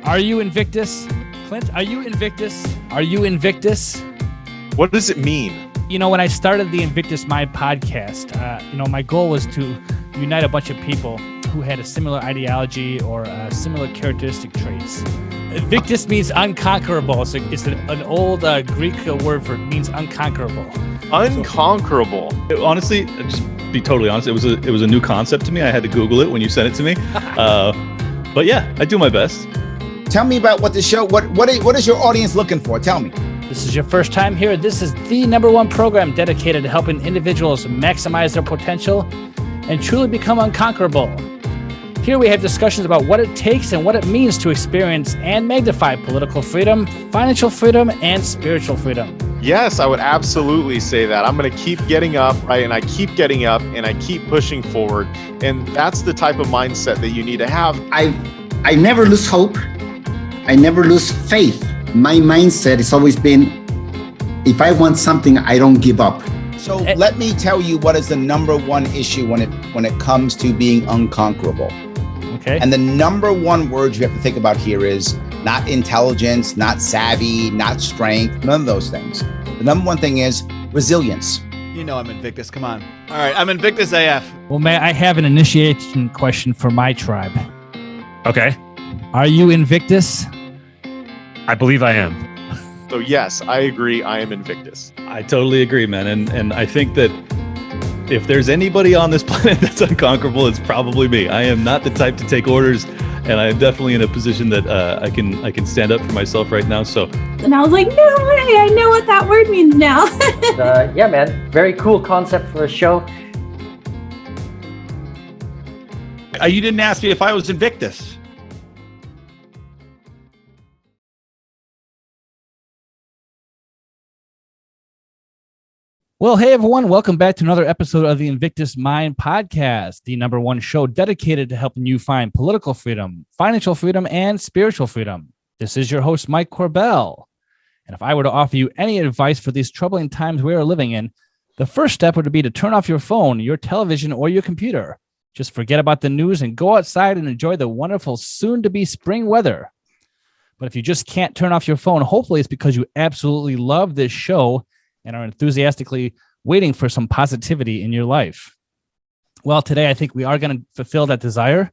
Are you Invictus? Clint, are you Invictus? Are you Invictus? What does it mean? You know, when I started the Invictus Mind podcast, my goal was to unite a bunch of people who had a similar ideology or similar characteristic traits. Invictus means unconquerable. So it's an old Greek word for means unconquerable. Unconquerable. Honestly, just be totally honest, it was a new concept to me. I had to Google it when you sent it to me. But yeah, I do my best. Tell me about what the show. What is your audience looking for? Tell me. This is your first time here. This is the #1 program dedicated to helping individuals maximize their potential and truly become unconquerable. Here we have discussions about what it takes and what it means to experience and magnify political freedom, financial freedom, and spiritual freedom. Yes, I would absolutely say that. I'm going to keep getting up, right? And I keep getting up and I keep pushing forward. And that's the type of mindset that you need to have. I never lose hope. I never lose faith. My mindset has always been, if I want something, I don't give up. So let me tell you what is the #1 issue when it comes to being unconquerable. Okay. And the #1 word you have to think about here is not intelligence, not savvy, not strength, none of those things. The #1 thing is resilience. You know I'm Invictus, come on. All right, I'm Invictus AF. Well, May I have an initiation question for my tribe? Okay. Are you Invictus? I believe I am. So yes, I agree. I am Invictus. I totally agree, man. And I think that if there's anybody on this planet that's unconquerable, it's probably me. I am not the type to take orders, and I am definitely in a position that I can stand up for myself right now. So. And I was like, no way, I know what that word means now. Yeah, man, very cool concept for a show. You didn't ask me if I was Invictus. Well, hey, everyone. Welcome back to another episode of the Invictus Mind podcast, the #1 show dedicated to helping you find political freedom, financial freedom, and spiritual freedom. This is your host, Mike Corbell. And if I were to offer you any advice for these troubling times we are living in, the first step would be to turn off your phone, your television, or your computer. Just forget about the news and go outside and enjoy the wonderful soon-to-be spring weather. But if you just can't turn off your phone, hopefully it's because you absolutely love this show and are enthusiastically waiting for some positivity in your life. Well, today I think we are going to fulfill that desire.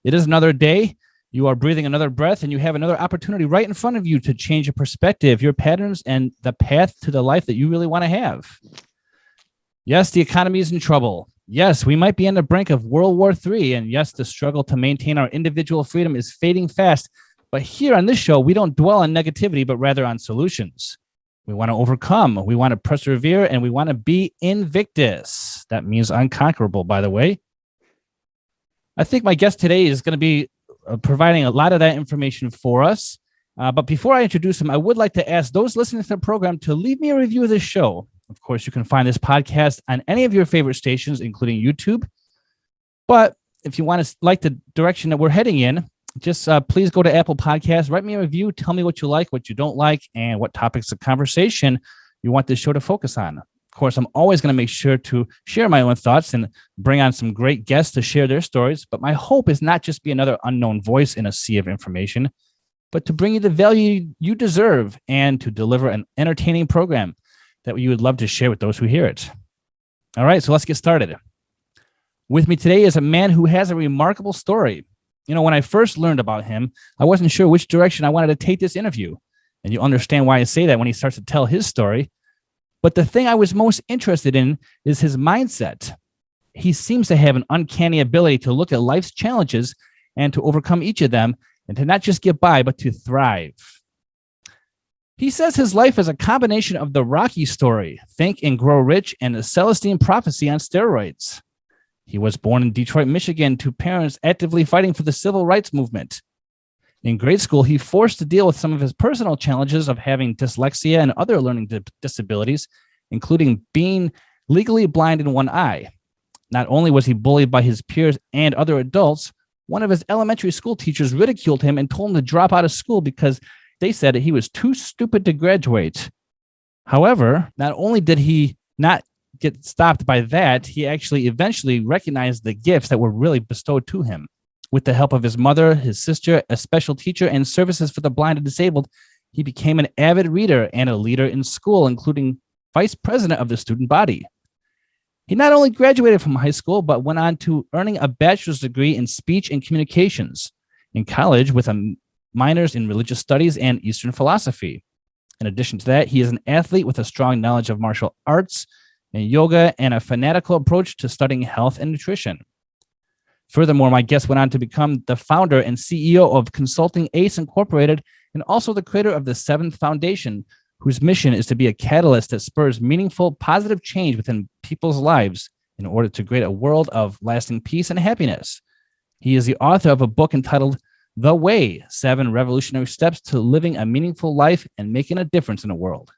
It is another day. You are breathing another breath, and you have another opportunity right in front of you to change your perspective, your patterns, and the path to the life that you really want to have. Yes, the economy is in trouble. Yes, we might be on the brink of World War III. And yes, the struggle to maintain our individual freedom is fading fast. But here on this show, we don't dwell on negativity, but rather on solutions. We want to overcome, we want to persevere, and we want to be Invictus. That means unconquerable, by the way. I think my guest today is going to be providing a lot of that information for us. But before I introduce him, I would like to ask those listening to the program to leave me a review of this show. Of course, you can find this podcast on any of your favorite stations, including YouTube. But if you want to like the direction that we're heading in, just please go to Apple Podcasts, write me a review, tell me what you like, what you don't like, and what topics of conversation you want this show to focus on. Of course, I'm always going to make sure to share my own thoughts and bring on some great guests to share their stories. But my hope is not just be another unknown voice in a sea of information, but to bring you the value you deserve and to deliver an entertaining program that you would love to share with those who hear it. All right, so let's get started. With me today is a man who has a remarkable story. You know, when I first learned about him, I wasn't sure which direction I wanted to take this interview. And you'll understand why I say that when he starts to tell his story. But the thing I was most interested in is his mindset. He seems to have an uncanny ability to look at life's challenges and to overcome each of them and to not just get by, but to thrive. He says his life is a combination of the Rocky story, Think and Grow Rich, and the Celestine Prophecy on steroids. He was born in Detroit, Michigan, to parents actively fighting for the civil rights movement. In grade school, he forced to deal with some of his personal challenges of having dyslexia and other learning disabilities, including being legally blind in one eye. Not only was he bullied by his peers and other adults, one of his elementary school teachers ridiculed him and told him to drop out of school because they said that he was too stupid to graduate. However, not only did he not get stopped by that, he actually eventually recognized the gifts that were really bestowed to him. With the help of his mother, his sister, a special teacher, and services for the blind and disabled, he became an avid reader and a leader in school, including vice president of the student body. He not only graduated from high school, but went on to earning a bachelor's degree in speech and communications in college with a minors in religious studies and Eastern philosophy. In addition to that, he is an athlete with a strong knowledge of martial arts and yoga and a fanatical approach to studying health and nutrition. Furthermore, my guest went on to become the founder and CEO of Consulting Ace Incorporated and also the creator of the Seventh Foundation, whose mission is to be a catalyst that spurs meaningful, positive change within people's lives in order to create a world of lasting peace and happiness. He is the author of a book entitled The Way, 7 Revolutionary Steps to Living a Meaningful Life and Making a Difference in the World.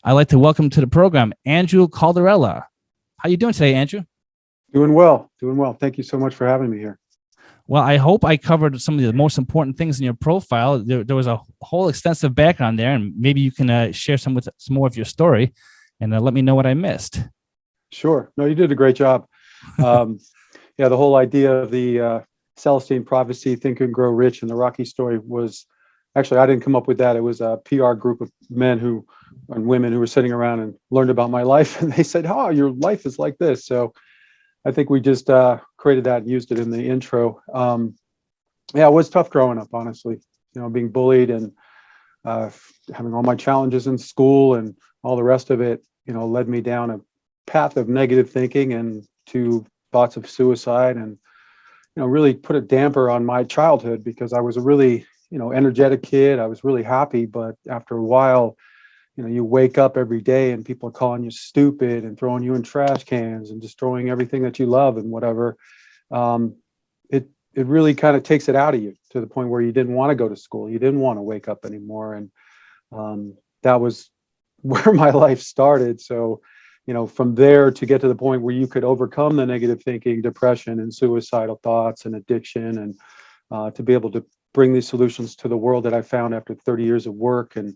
I'd like to welcome to the program, Andrew Calderella. How you doing today, Andrew? Doing well. Thank you so much for having me here. Well, I hope I covered some of the most important things in your profile. There was a whole extensive background there, and maybe you can share some more of your story and let me know what I missed. Sure. No, you did a great job. The whole idea of the Celestine prophecy, Think and Grow Rich, and the Rocky story was actually, I didn't come up with that. It was a PR group of men and women who were sitting around and learned about my life, and they said, "Oh, your life is like this." So I think we just created that and used it in the intro. It was tough growing up, honestly. Being bullied and having all my challenges in school and all the rest of it, led me down a path of negative thinking and to thoughts of suicide, and really put a damper on my childhood because I was a really energetic kid. I was really happy, but after a while, you wake up every day and people are calling you stupid and throwing you in trash cans and destroying everything that you love and whatever. It really kind of takes it out of you to the point where you didn't want to go to school. You didn't want to wake up anymore. And that was where my life started. So, from there to get to the point where you could overcome the negative thinking, depression, and suicidal thoughts and addiction, and to be able to bring these solutions to the world that I found after 30 years of work and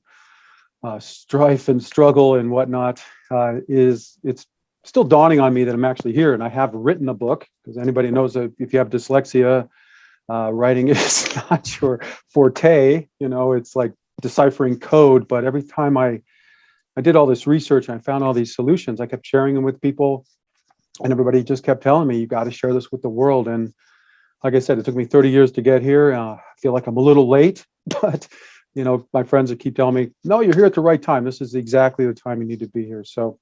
strife and struggle and whatnot, it's still dawning on me that I'm actually here. And I have written a book, because anybody knows that if you have dyslexia, writing is not your forte. It's like deciphering code. But every time I did all this research and I found all these solutions, I kept sharing them with people, and everybody just kept telling me, "You got to share this with the world." And like I said, it took me 30 years to get here. I feel like I'm a little late, but my friends that keep telling me, "No, you're here at the right time. This is exactly the time you need to be here." So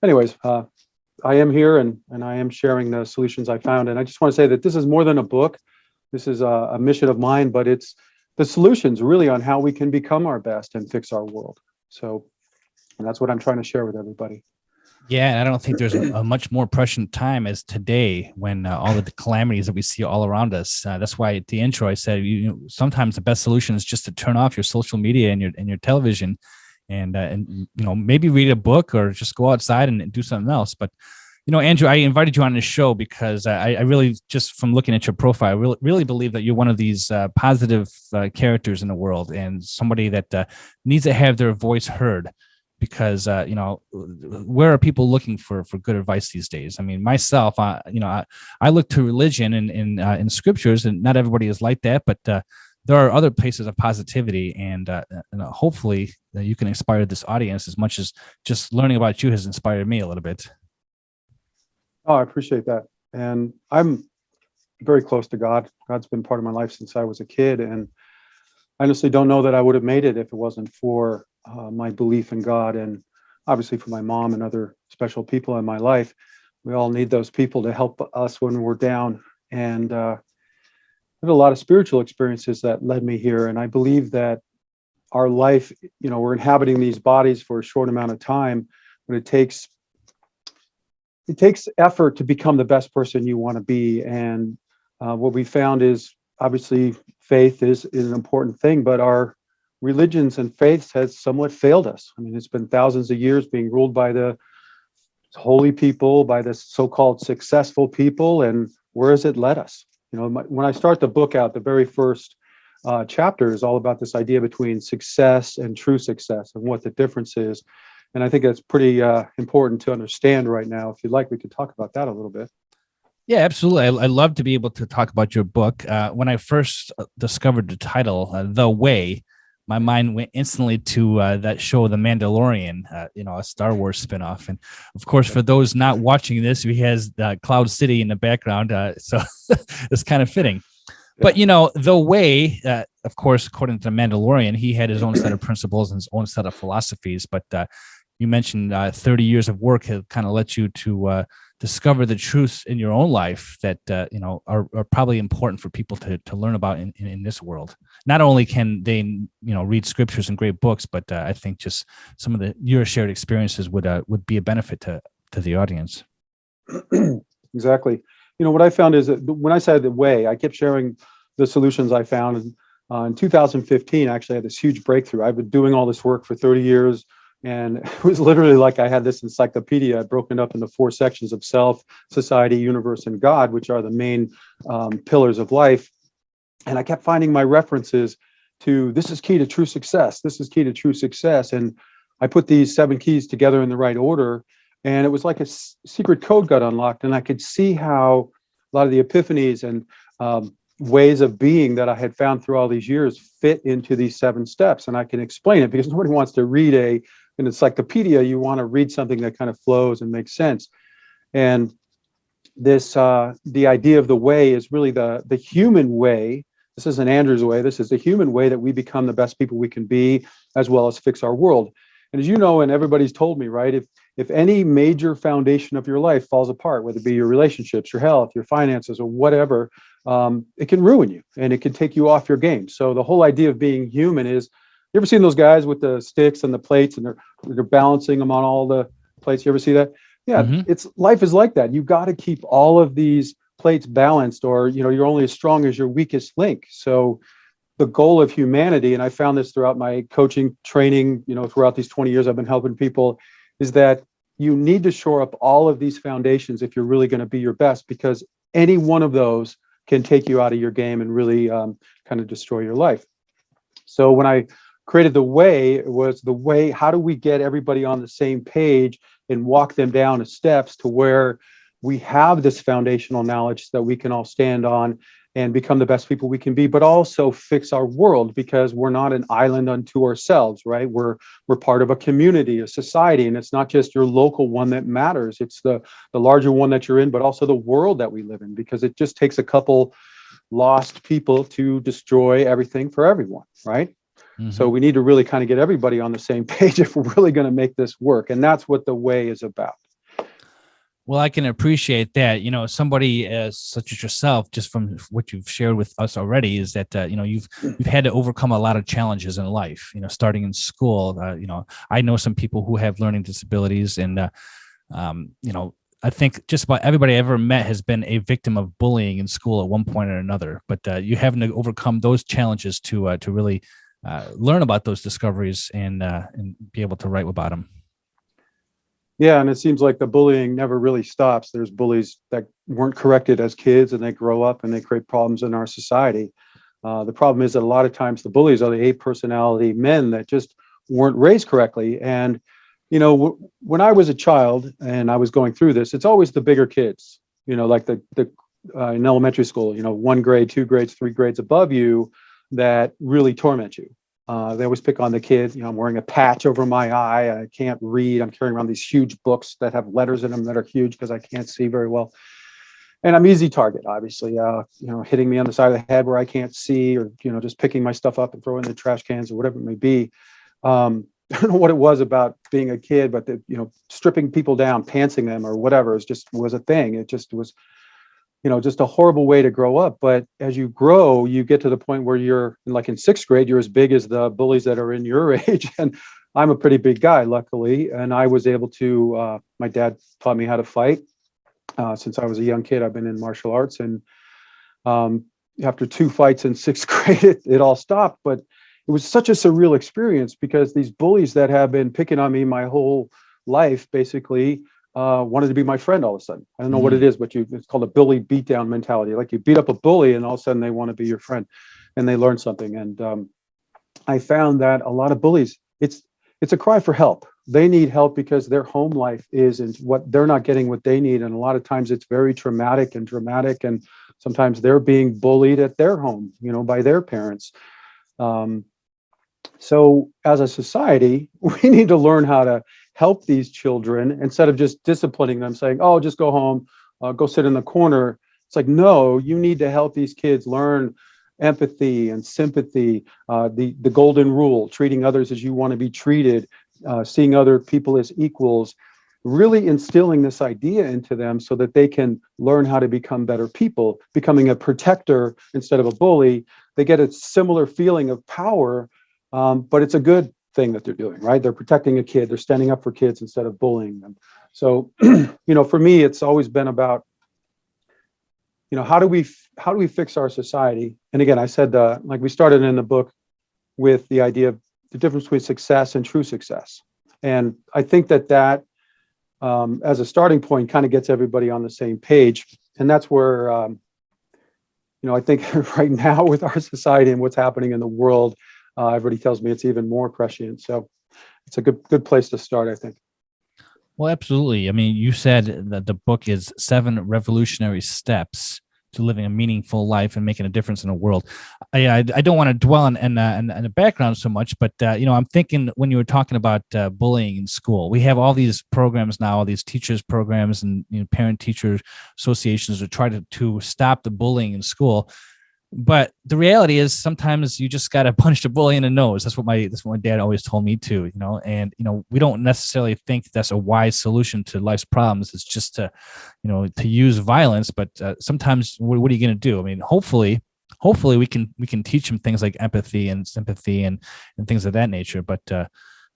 anyways, I am here and I am sharing the solutions I found. And I just want to say that this is more than a book. This is a mission of mine, but it's the solutions really on how we can become our best and fix our world. So, and that's what I'm trying to share with everybody. Yeah, and I don't think there's a much more prescient time as today when all of the calamities that we see all around us. That's why at the intro I said, sometimes the best solution is just to turn off your social media and your television, and maybe read a book or just go outside and do something else. But Andrew, I invited you on this show because I really, just from looking at your profile, I really believe that you're one of these positive characters in the world, and somebody that needs to have their voice heard. Because where are people looking for good advice these days? I mean, myself, I look to religion and in scriptures, and not everybody is like that, but there are other places of positivity, and hopefully you can inspire this audience as much as just learning about you has inspired me a little bit. Oh, I appreciate that, and I'm very close to God. God's been part of my life since I was a kid, and I honestly don't know that I would have made it if it wasn't for my belief in God, and obviously for my mom and other special people in my life. We all need those people to help us when we're down. And I had a lot of spiritual experiences that led me here. And I believe that our life, we're inhabiting these bodies for a short amount of time, but it takes effort to become the best person you want to be. And what we found is, obviously, faith is an important thing, but our religions and faiths has somewhat failed us. I mean, it's been thousands of years being ruled by the holy people, by the so-called successful people, and where has it led us? When I start the book out, the very first chapter is all about this idea between success and true success and what the difference is. And I think that's pretty important to understand right now. If you'd like, we could talk about that a little bit. Yeah, absolutely. I love to be able to talk about your book. When I first discovered the title, The Way, my mind went instantly to that show, The Mandalorian, a Star Wars spinoff. And of course, for those not watching this, he has Cloud City in the background. So it's kind of fitting. But, The Way, of course, according to The Mandalorian, he had his own set of principles and his own set of philosophies. But you mentioned 30 years of work have kind of led you to discover the truths in your own life that are probably important for people to learn about in this world. Not only can they read scriptures and great books, but I think just some of your shared experiences would be a benefit to the audience. Exactly. What I found is that when I said The Way, I kept sharing the solutions I found. And in 2015, actually, I had this huge breakthrough. I've been doing all this work for 30 years. And it was literally like I had this encyclopedia broken up into 4 sections of self, society, universe, and God, which are the main pillars of life. And I kept finding my references to this is key to true success. This is key to true success. And I put these 7 keys together in the right order. And it was like a secret code got unlocked. And I could see how a lot of the epiphanies and ways of being that I had found through all these years fit into these 7 steps. And I can explain it because nobody wants to read an encyclopedia. You want to read something that kind of flows and makes sense. And this, the idea of the way is really the human way. This isn't Andrew's way. This is the human way that we become the best people we can be, as well as fix our world. And as you know, and everybody's told me, right? If any major foundation of your life falls apart, whether it be your relationships, your health, your finances, or whatever, it can ruin you and it can take you off your game. So the whole idea of being human is, you ever seen those guys with the sticks and the plates and they're balancing them on all the plates? You ever see that? Yeah, It's life is like that. You got to keep all of these plates balanced, or you're only as strong as your weakest link. So the goal of humanity, and I found this throughout my coaching training, throughout these 20 years I've been helping people, is that you need to shore up all of these foundations if you're really going to be your best, because any one of those can take you out of your game and really kind of destroy your life. So when I created The Way, it was the way, how do we get everybody on the same page and walk them down the steps to where we have this foundational knowledge that we can all stand on and become the best people we can be, but also fix our world, because we're not an island unto ourselves, right? We're part of a community, a society, and it's not just your local one that matters. It's the larger one that you're in, but also the world that we live in, because it just takes a couple lost people to destroy everything for everyone, right? So we need to really kind of get everybody on the same page if we're really going to make this work. And that's what The Way is about. Well, I can appreciate that. Somebody as such as yourself, just from what you've shared with us already, is that you've had to overcome a lot of challenges in life. Starting in school. I know some people who have learning disabilities, and I think just about everybody I ever met has been a victim of bullying in school at one point or another. But you having to overcome those challenges to really learn about those discoveries and be able to write about them. Yeah, and it seems like the bullying never really stops. There's bullies that weren't corrected as kids, and they grow up and they create problems in our society. The problem is that a lot of times the bullies are the A personality men that just weren't raised correctly. And when I was a child and I was going through this, it's always the bigger kids. Like the in elementary school, 1 grade, 2 grades, 3 grades above you that really torment you. They always pick on the kid. I'm wearing a patch over my eye. I can't read. I'm carrying around these huge books that have letters in them that are huge because I can't see very well. And I'm easy target, obviously, hitting me on the side of the head where I can't see, or, just picking my stuff up and throwing in the trash cans or whatever it may be. I don't know what it was about being a kid, but stripping people down, pantsing them or whatever was a thing. It just was, just a horrible way to grow up. But as you grow, you get to the point where you're like in 6th grade, you're as big as the bullies that are in your age. And I'm a pretty big guy, luckily. And I was able to, my dad taught me how to fight. Since I was a young kid, I've been in martial arts. And after 2 fights in 6th grade, it all stopped. But it was such a surreal experience, because these bullies that have been picking on me my whole life, basically, wanted to be my friend all of a sudden. I don't know what it is, but it's called a bully beatdown mentality. Like you beat up a bully and all of a sudden they want to be your friend and they learn something. And I found that a lot of bullies, it's it's a cry for help. They need help because their home life is and what they're not getting what they need. And a lot of times it's very traumatic and dramatic. And sometimes they're being bullied at their home, by their parents. So as a society, we need to learn how to help these children instead of just disciplining them, saying, oh, just go home, go sit in the corner. It's like, no, you need to help these kids learn empathy and sympathy, the golden rule, treating others as you want to be treated, seeing other people as equals, really instilling this idea into them so that they can learn how to become better people, becoming a protector instead of a bully. They get a similar feeling of power, but it's a good thing that they're doing, right? They're protecting a kid. They're standing up for kids instead of bullying them. So, for me, it's always been about, how do we fix our society? And again, I said, like we started in the book with the idea of the difference between success and true success. And I think that as a starting point kind of gets everybody on the same page. And that's where, I think right now with our society and what's happening in the world, everybody tells me it's even more prescient. So it's a good place to start, I think. Well, absolutely. I mean, you said that the book is 7 revolutionary steps to living a meaningful life and making a difference in the world. I don't want to dwell on the background so much, but I'm thinking when you were talking about bullying in school, we have all these programs now, all these teachers programs and parent-teacher associations to try to stop the bullying in school. But the reality is sometimes you just got to punch the bully in the nose. That's what my dad always told me too, and we don't necessarily think that's a wise solution to life's problems. It's just to use violence. But sometimes what are you going to do? I mean, hopefully we can teach them things like empathy and sympathy and things of that nature. But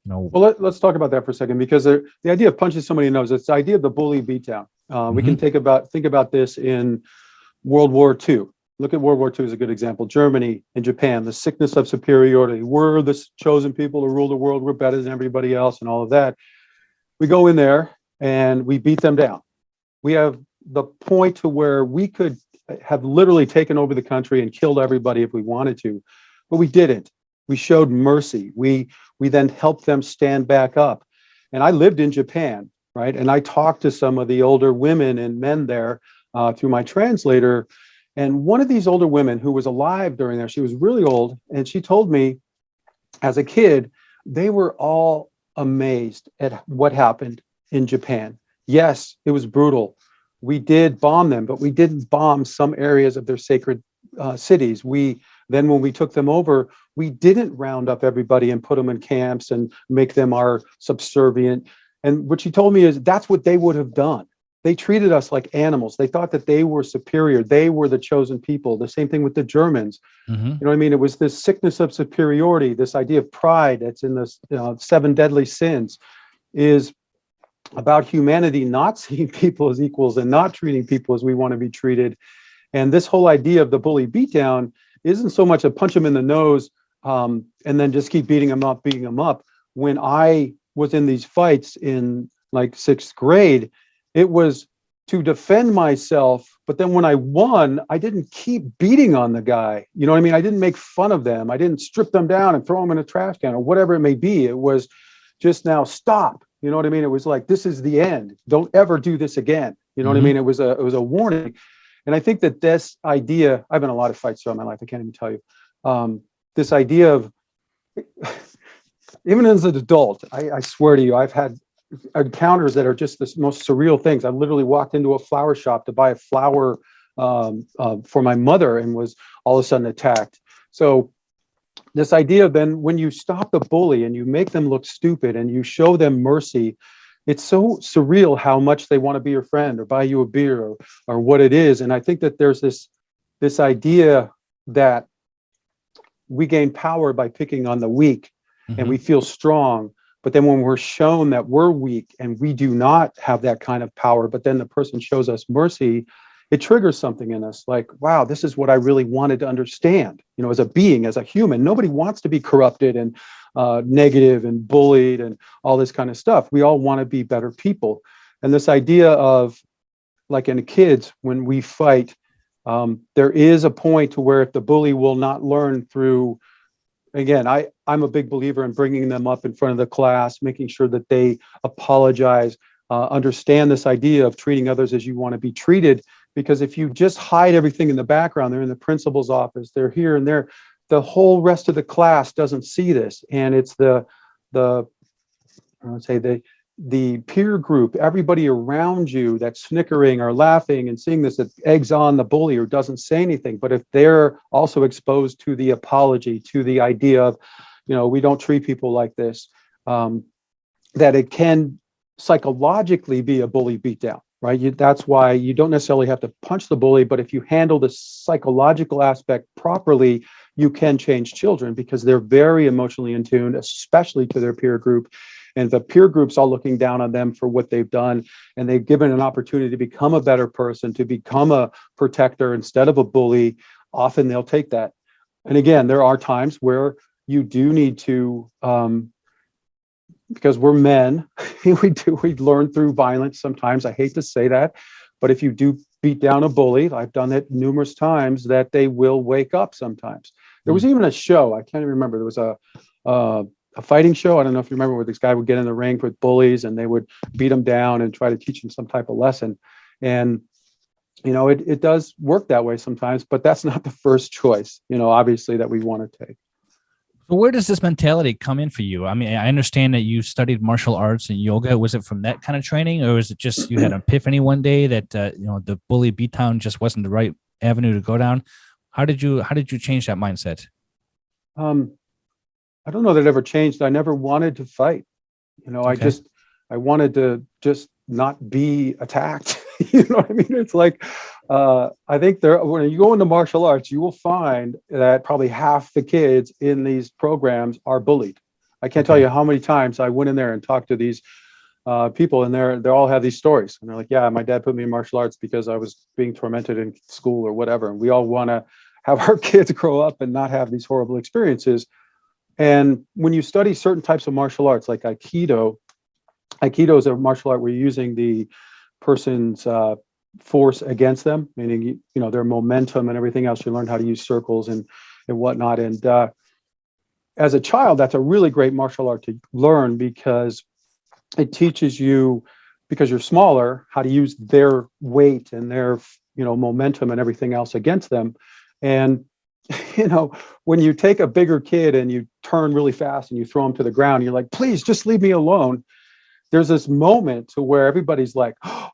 well, let's talk about that for a second, because the idea of punching somebody in the nose, it's the idea of the bully beatdown. We can think about this in World War II. Look at World War II as a good example. Germany and Japan, the sickness of superiority. We're the chosen people to rule the world. We're better than everybody else and all of that. We go in there and we beat them down. We have the point to where we could have literally taken over the country and killed everybody if we wanted to, but we didn't. We showed mercy. We then helped them stand back up. And I lived in Japan, right? And I talked to some of the older women and men there through my translator. And one of these older women who was alive during there, she was really old, and she told me as a kid, they were all amazed at what happened in Japan. Yes, it was brutal. We did bomb them, but we didn't bomb some areas of their sacred cities. Then when we took them over, we didn't round up everybody and put them in camps and make them our subservient. And what she told me is that's what they would have done. They treated us like animals. They thought that they were superior. They were the chosen people. The same thing with the Germans. Mm-hmm. You know what I mean? It was this sickness of superiority, this idea of pride that's in the 7 deadly sins, is about humanity not seeing people as equals and not treating people as we want to be treated. And this whole idea of the bully beatdown isn't so much a punch them in the nose and then just keep beating them up. When I was in these fights in like 6th grade, it was to defend myself, but then when I won, I didn't keep beating on the guy. You know what I mean? I didn't make fun of them. I didn't strip them down and throw them in a trash can or whatever it may be. It was just now stop. You know what I mean? It was like, this is the end. Don't ever do this again. You know what I mean? It was a warning. And I think that this idea, I've been in a lot of fights throughout my life. I can't even tell you. This idea of, even as an adult, I swear to you, I've had encounters that are just the most surreal things. I literally walked into a flower shop to buy a flower for my mother and was all of a sudden attacked. So this idea then, when you stop the bully and you make them look stupid and you show them mercy, it's so surreal how much they want to be your friend or buy you a beer or what it is. And I think that there's this idea that we gain power by picking on the weak and we feel strong. But then when we're shown that we're weak and we do not have that kind of power, but then the person shows us mercy, it triggers something in us like, wow, this is what I really wanted to understand. As a being, as a human, nobody wants to be corrupted and negative and bullied and all this kind of stuff. We all want to be better people. And this idea of, like in kids, when we fight, there is a point to where if the bully will not learn through again, I'm a big believer in bringing them up in front of the class, making sure that they apologize, understand this idea of treating others as you want to be treated. Because if you just hide everything in the background, they're in the principal's office, they're here and there, the whole rest of the class doesn't see this. And it's the I would say the peer group, everybody around you that's snickering or laughing and seeing this, that eggs on the bully or doesn't say anything. But if they're also exposed to the apology, to the idea of, we don't treat people like this, that it can psychologically be a bully beatdown, right? That's why you don't necessarily have to punch the bully, but if you handle the psychological aspect properly, you can change children because they're very emotionally in tune, especially to their peer group. And the peer group's all looking down on them for what they've done, and they've given an opportunity to become a better person, to become a protector instead of a bully. Often they'll take that. And again, there are times where you do need to, because we're men, we learn through violence sometimes. I hate to say that, but if you do beat down a bully, I've done it numerous times, that they will wake up sometimes. There was even a show, I can't even remember, there was a fighting show. I don't know if you remember, where this guy would get in the ring with bullies and they would beat him down and try to teach him some type of lesson. And, it does work that way sometimes, but that's not the first choice, obviously, that we want to take. So where does this mentality come in for you? I mean, I understand that you studied martial arts and yoga. Was it from that kind of training, or was it just you had an epiphany one day that, the bully beatdown just wasn't the right avenue to go down? How did you change that mindset? I don't know that it ever changed. I never wanted to fight. Okay. I wanted to just not be attacked. You know what I mean? It's like, I think when you go into martial arts, you will find that probably half the kids in these programs are bullied. I can't tell you how many times I went in there and talked to these people, and they all have these stories. And they're like, yeah, my dad put me in martial arts because I was being tormented in school or whatever. And we all want to have our kids grow up and not have these horrible experiences. And when you study certain types of martial arts, like Aikido is a martial art where you're using the person's force against them, meaning, their momentum and everything else. You learn how to use circles and whatnot. And as a child, that's a really great martial art to learn because it teaches you, because you're smaller, how to use their weight and their, momentum and everything else against them. And when you take a bigger kid and you turn really fast and you throw him to the ground, you're like, please just leave me alone. There's this moment to where everybody's like, oh,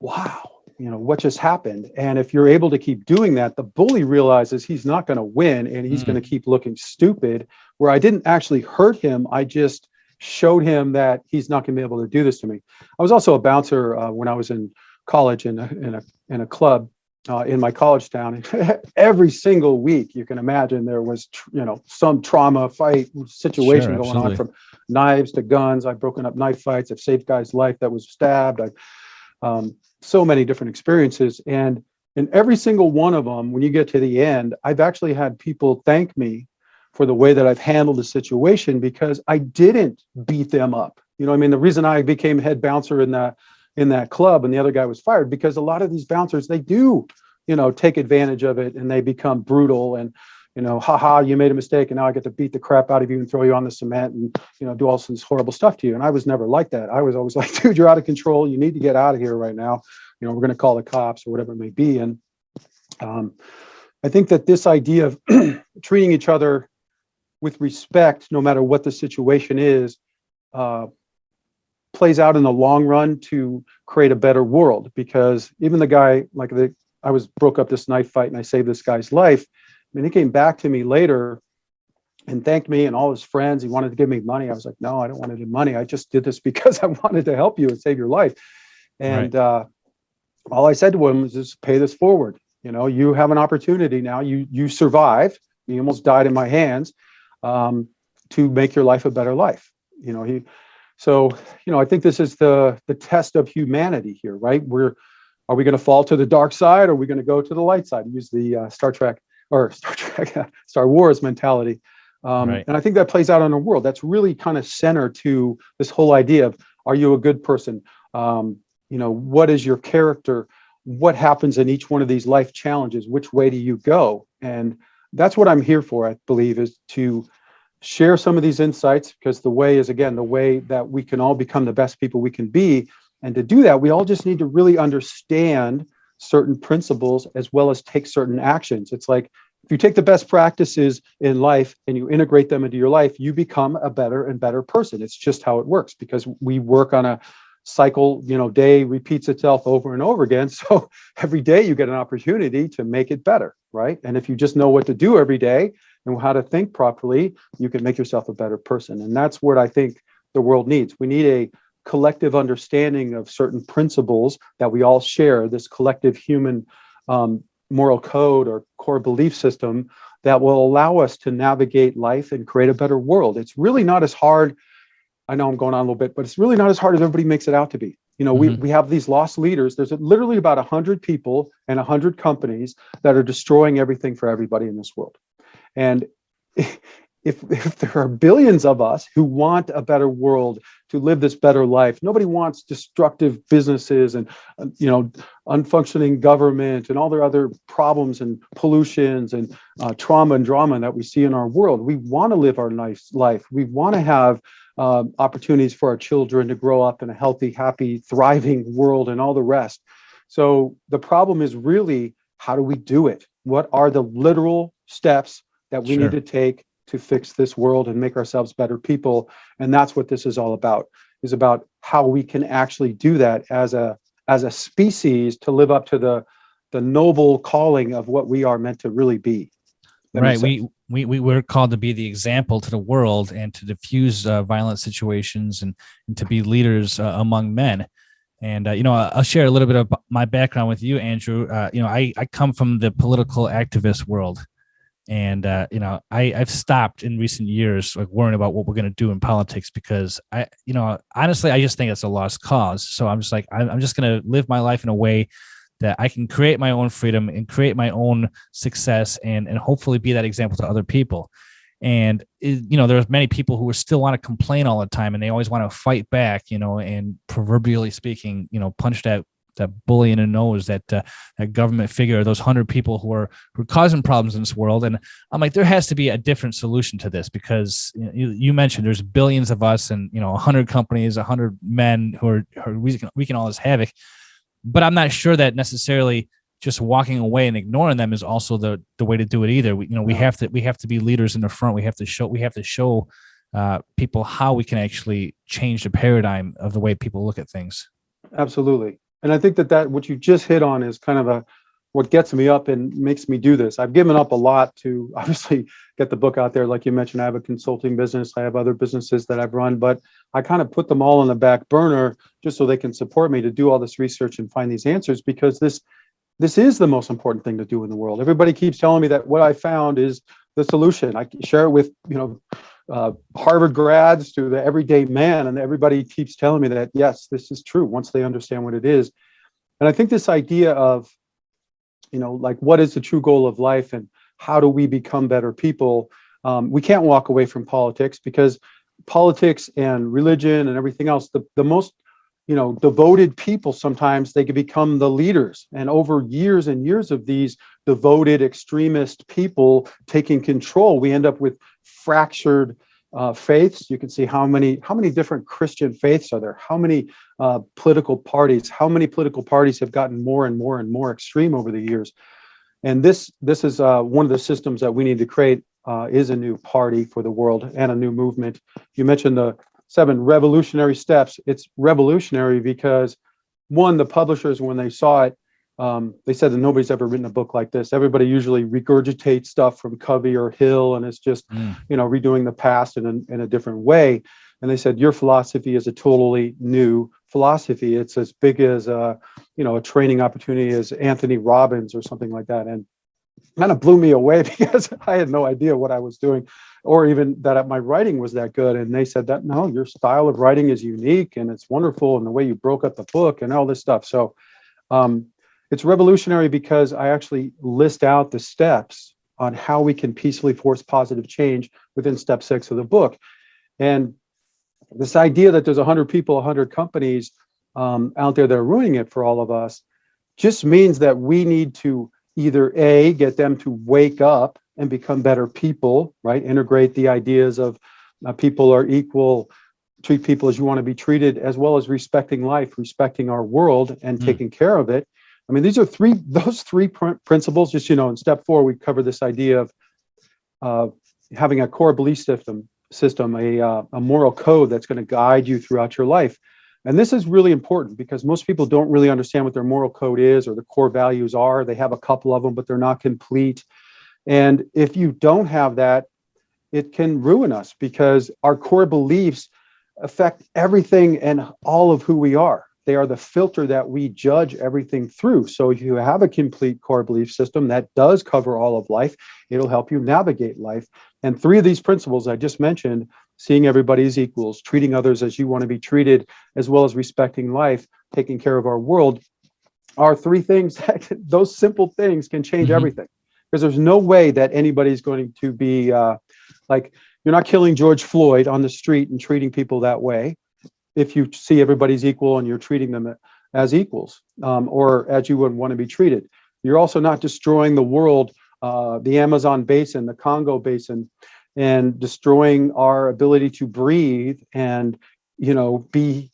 wow, what just happened? And if you're able to keep doing that, the bully realizes he's not going to win and he's going to keep looking stupid, where I didn't actually hurt him. I just showed him that he's not going to be able to do this to me. I was also a bouncer when I was in college in a club. In my college town, every single week, you can imagine there was, some trauma fight situation going on, from knives to guns. I've broken up knife fights. I've saved guys' life that was stabbed. So many different experiences. And in every single one of them, when you get to the end, I've actually had people thank me for the way that I've handled the situation, because I didn't beat them up. The reason I became head bouncer in that club and the other guy was fired, because a lot of these bouncers, they do, take advantage of it, and they become brutal and, haha, you made a mistake and now I get to beat the crap out of you and throw you on the cement and, do all this horrible stuff to you. And I was never like that. I was always like, dude, you're out of control. You need to get out of here right now. We're going to call the cops or whatever it may be. And I think that this idea of treating each other with respect, no matter what the situation is, plays out in the long run to create a better world. Because even the guy, broke up this knife fight and I saved this guy's life. He came back to me later and thanked me and all his friends. He wanted to give me money. I was like, no, I don't want any money. I just did this because I wanted to help you and save your life. And all I said to him was, just pay this forward. You have an opportunity now. You survived. You almost died in my hands, to make your life a better life. So, I think this is the test of humanity here, right? Are we going to fall to the dark side, or are we going to go to the light side? Use the Star Wars mentality. And I think that plays out in our world. That's really kind of center to this whole idea of, are you a good person? What is your character? What happens in each one of these life challenges? Which way do you go? And that's what I'm here for, I believe, is to share some of these insights, because the way is, again, the way that we can all become the best people we can be. And to do that, we all just need to really understand certain principles as well as take certain actions. It's like, if you take the best practices in life and you integrate them into your life, you become a better and better person. It's just how it works, because we work on a cycle, day repeats itself over and over again. So every day you get an opportunity to make it better, right? And if you just know what to do every day and how to think properly, you can make yourself a better person. And that's what I think the world needs. We need a collective understanding of certain principles that we all share, this collective human moral code or core belief system that will allow us to navigate life and create a better world. It's really not as hard. I know I'm going on a little bit, but it's really not as hard as everybody makes it out to be. We have these lost leaders. There's literally about 100 people and 100 companies that are destroying everything for everybody in this world. And if there are billions of us who want a better world, to live this better life, nobody wants destructive businesses and unfunctioning government and all their other problems and pollutions and trauma and drama that we see in our world. We want to live our nice life. We want to have opportunities for our children to grow up in a healthy, happy, thriving world and all the rest. So the problem is really, how do we do it? What are the literal steps that we need to take to fix this world and make ourselves better people? And that's what this is all about, is about how we can actually do that as a species, to live up to the noble calling of what we are meant to really be. Right. We're called to be the example to the world and to diffuse violent situations and to be leaders among men. And, I'll share a little bit of my background with you, Andrew. I come from the political activist world. And, I've stopped in recent years, like, worrying about what we're going to do in politics, because honestly, I just think it's a lost cause. So I'm just like, I'm just going to live my life in a way that I can create my own freedom and create my own success and hopefully be that example to other people. And, there's many people who still want to complain all the time, and they always want to fight back, and proverbially speaking, punch that bully in the nose, that government figure, those 100 people who are causing problems in this world. And I'm like, there has to be a different solution to this, because you mentioned there's billions of us and 100 companies, 100 men who are wreaking all this havoc. But I'm not sure that necessarily just walking away and ignoring them is also the way to do it either. We have to be leaders in the front. We have to show people how we can actually change the paradigm of the way people look at things. Absolutely. And I think that what you just hit on is kind of what gets me up and makes me do this. I've given up a lot to obviously get the book out there. Like you mentioned, I have a consulting business. I have other businesses that I've run, but I kind of put them all on the back burner just so they can support me to do all this research and find these answers, because this is the most important thing to do in the world. Everybody keeps telling me that what I found is the solution. I share it with, Harvard grads to the everyday man, and everybody keeps telling me that, yes, this is true once they understand what it is. And I think this idea of, like, what is the true goal of life and how do we become better people? We can't walk away from politics, because politics and religion and everything else, the most, devoted people, sometimes they can become the leaders. And over years and years of these devoted extremist people taking control, we end up with fractured faiths. You can see how many different Christian faiths are there, how many political parties have gotten more and more and more extreme over the years. And this is one of the systems that we need to create, is a new party for the world and a new movement. You mentioned the 7 revolutionary steps. It's revolutionary because, one, the publishers, when they saw it, they said that nobody's ever written a book like this. Everybody usually regurgitates stuff from Covey or Hill, and it's just, redoing the past in a different way. And they said, your philosophy is a totally new philosophy. It's as big as a training opportunity as Anthony Robbins or something like that. And kind of blew me away, because I had no idea what I was doing, or even that my writing was that good. And they said that, no, your style of writing is unique and it's wonderful, and the way you broke up the book and all this stuff. So it's revolutionary because I actually list out the steps on how we can peacefully force positive change within step 6 of the book. And this idea that there's 100 people, 100 companies out there that are ruining it for all of us just means that we need to either A, get them to wake up and become better people, right? Integrate the ideas of people are equal, treat people as you want to be treated, as well as respecting life, respecting our world, and taking care of it. I mean, these are those three principles. Just, in step 4, we cover this idea of having a core belief system, a moral code that's going to guide you throughout your life. And this is really important because most people don't really understand what their moral code is or the core values are. They have a couple of them, but they're not complete. And if you don't have that, it can ruin us because our core beliefs affect everything and all of who we are. They are the filter that we judge everything through. So if you have a complete core belief system that does cover all of life, it'll help you navigate life. And 3 of these principles I just mentioned, seeing everybody as equals, treating others as you want to be treated, as well as respecting life, taking care of our world, are 3 things that those simple things can change everything. Because there's no way that anybody's going to be you're not killing George Floyd on the street and treating people that way. If you see everybody's equal and you're treating them as equals, or as you would want to be treated. You're also not destroying the world, the Amazon basin, the Congo basin, and destroying our ability to breathe and, be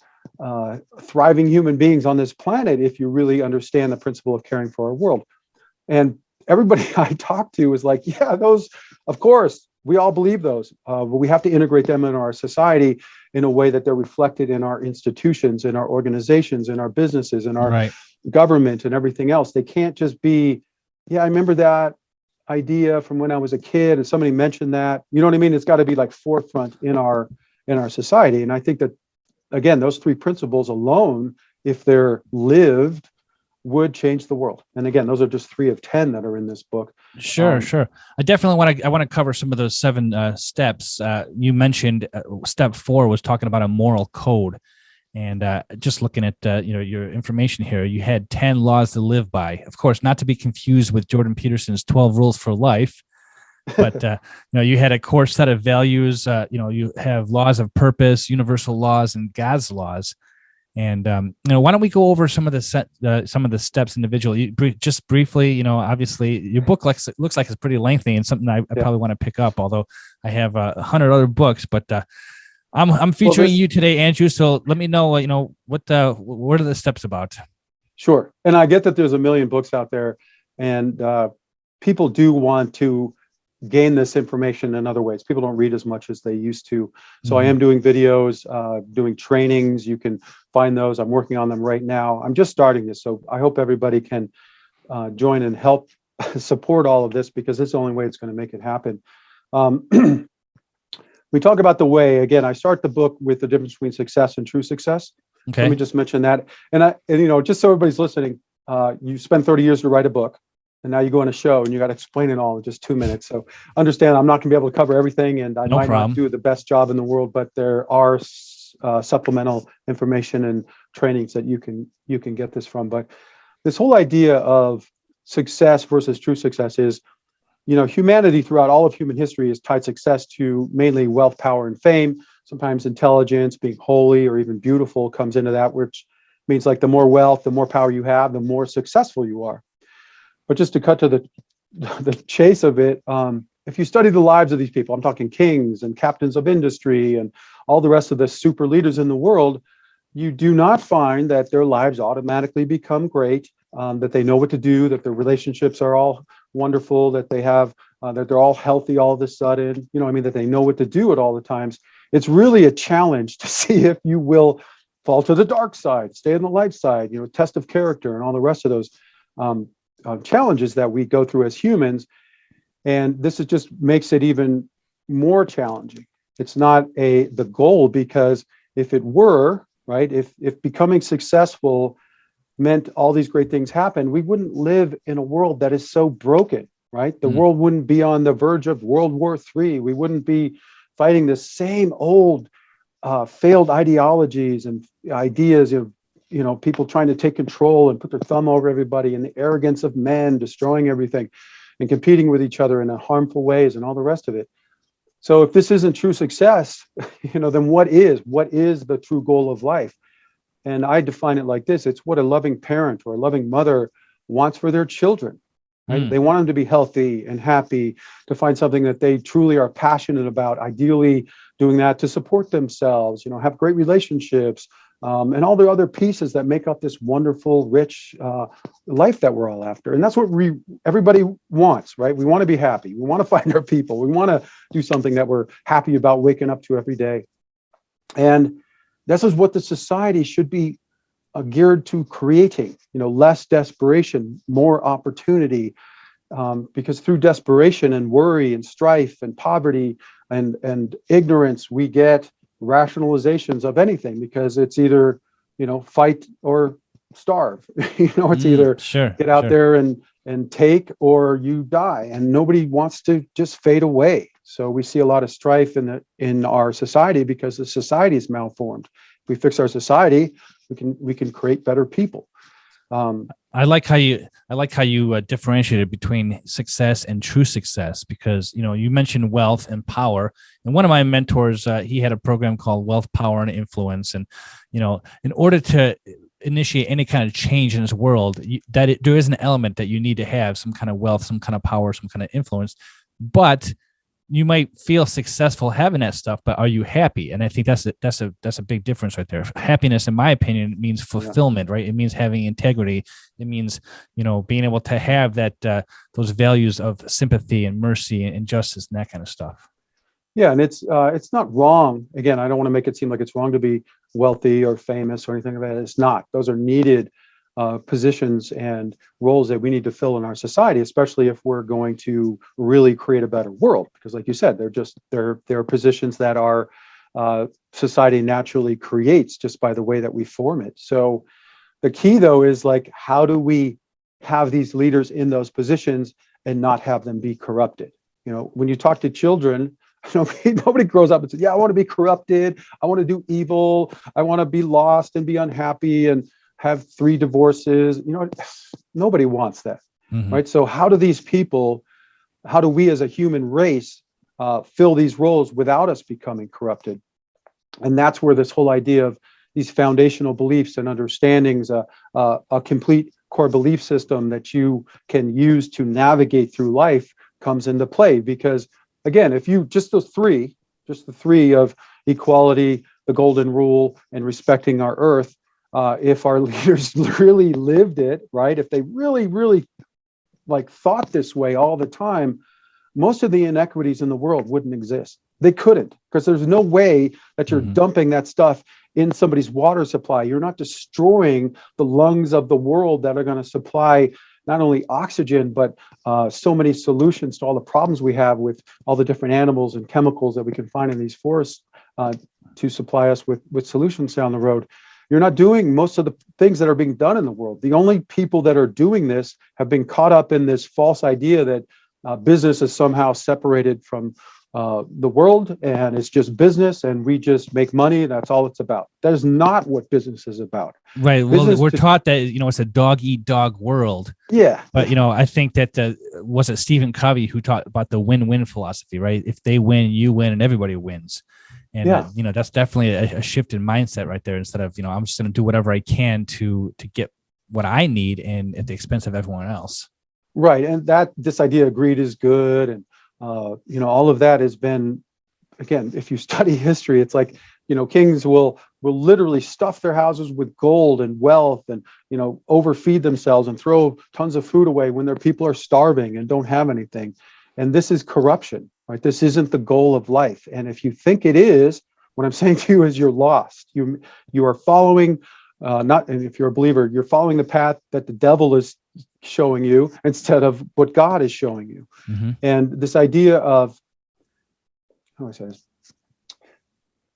thriving human beings on this planet if you really understand the principle of caring for our world. And everybody I talk to is like, yeah, those, of course, we all believe those, but we have to integrate them in our society in a way that they're reflected in our institutions, in our organizations, in our businesses, in our government and everything else. They can't just be, yeah, I remember that idea from when I was a kid and somebody mentioned that, you know what I mean? It's got to be like forefront in our society. And I think that, again, those 3 principles alone, if they're lived, would change the world. And again, those are just 3 of 10 that are in this book. Sure. I definitely want to cover some of those 7 steps. You mentioned step 4 was talking about a moral code, and just looking at your information here, you had 10 laws to live by. Of course, not to be confused with Jordan Peterson's 12 rules for life, but you had a core set of values. You have laws of purpose, universal laws, and God's laws. And why don't we go over some of the steps individually? Just briefly, obviously your book looks like it's pretty lengthy and something I probably want to pick up. Although I have 100 other books, but I'm featuring you today, Andrew. So let me know, what are the steps about? Sure, and I get that there's a million books out there, and people do want to gain this information in other ways. People don't read as much as they used to. So I am doing videos, doing trainings. You can find those. I'm working on them right now. I'm just starting this. So I hope everybody can join and help support all of this because it's the only way it's going to make it happen. We talk about the way, again, I start the book with the difference between success and true success. Okay. Let me just mention that. And just so everybody's listening, you spend 30 years to write a book. And now you go on a show and you got to explain it all in just 2 minutes. So understand, I'm not going to be able to cover everything, and I might not do the best job in the world, but there are supplemental information and trainings that you can get this from. But this whole idea of success versus true success is, humanity throughout all of human history has tied success to mainly wealth, power, and fame. Sometimes intelligence, being holy or even beautiful comes into that, which means like the more wealth, the more power you have, the more successful you are. But just to cut to the chase of it, if you study the lives of these people, I'm talking kings and captains of industry and all the rest of the super leaders in the world, you do not find that their lives automatically become great, that they know what to do, that their relationships are all wonderful, that they have, that they're all healthy all of a sudden, that they know what to do at all the times. It's really a challenge to see if you will fall to the dark side, stay on the light side, test of character and all the rest of those challenges that we go through as humans. And this just makes it even more challenging. It's not the goal, because if it were, right, if becoming successful meant all these great things happen, we wouldn't live in a world that is so broken, right? The world wouldn't be on the verge of World War III. We wouldn't be fighting the same old failed ideologies and ideas of people trying to take control and put their thumb over everybody, and the arrogance of men destroying everything and competing with each other in harmful ways and all the rest of it. So if this isn't true success, then what is the true goal of life? And I define it like this: it's what a loving parent or a loving mother wants for their children. right? They want them to be healthy and happy, to find something that they truly are passionate about, ideally doing that to support themselves, have great relationships, and all the other pieces that make up this wonderful, rich life that we're all after. And that's what everybody wants, right? We want to be happy. We want to find our people. We want to do something that we're happy about waking up to every day. And this is what the society should be geared to creating, less desperation, more opportunity, because through desperation and worry and strife and poverty and ignorance, we get rationalizations of anything, because it's either, fight or starve. It's either get out there and take, or you die, and nobody wants to just fade away. So we see a lot of strife in our society because the society is malformed. If we fix our society, we can create better people. I like how you differentiated between success and true success, because you mentioned wealth and power, and one of my mentors, he had a program called Wealth, Power, and Influence, and in order to initiate any kind of change in this world, there is an element that you need to have some kind of wealth, some kind of power, some kind of influence, but you might feel successful having that stuff, but are you happy? And I think that's a big difference right there. Happiness, in my opinion, means fulfillment, right? It means having integrity. It means, being able to have that, those values of sympathy and mercy and justice and that kind of stuff. Yeah. And it's not wrong. Again, I don't want to make it seem like it's wrong to be wealthy or famous or anything like that. It's not. Those are needed positions and roles that we need to fill in our society, especially if we're going to really create a better world. Because like you said, they're positions that our society naturally creates just by the way that we form it. So the key, though, is like, how do we have these leaders in those positions and not have them be corrupted? When you talk to children, nobody grows up and says, yeah, I want to be corrupted. I want to do evil. I want to be lost and be unhappy and have 3 divorces. Nobody wants that, right? So how do we as a human race fill these roles without us becoming corrupted? And that's where this whole idea of these foundational beliefs and understandings, a complete core belief system that you can use to navigate through life comes into play. Because again, if you just the three of equality, the golden rule, and respecting our earth, if our leaders really lived it, right? If they really, really thought this way all the time, most of the inequities in the world wouldn't exist. They couldn't, because there's no way that you're dumping that stuff in somebody's water supply. You're not destroying the lungs of the world that are going to supply not only oxygen, but so many solutions to all the problems we have with all the different animals and chemicals that we can find in these forests to supply us with solutions down the road. You're not doing most of the things that are being done in the world. The only people that are doing this have been caught up in this false idea that business is somehow separated from the world, and it's just business, and we just make money. That's all it's about. That is not what business is about. Right. Well, we're taught that, it's a dog eat dog world. Yeah. But, I think that was it Stephen Covey who taught about the win-win philosophy, right? If they win, you win, and everybody wins. And, that's definitely a shift in mindset right there. Instead of, I'm just going to do whatever I can to get what I need, and at the expense of everyone else. Right. And this idea of greed is good. And, all of that has been, again, if you study history, it's like, kings will literally stuff their houses with gold and wealth and, overfeed themselves and throw tons of food away when their people are starving and don't have anything. And this is corruption, right? This isn't the goal of life. And if you think it is, what I'm saying to you is you're lost. You are following, and if you're a believer, you're following the path that the devil is showing you instead of what God is showing you. And this idea of, how do I say this?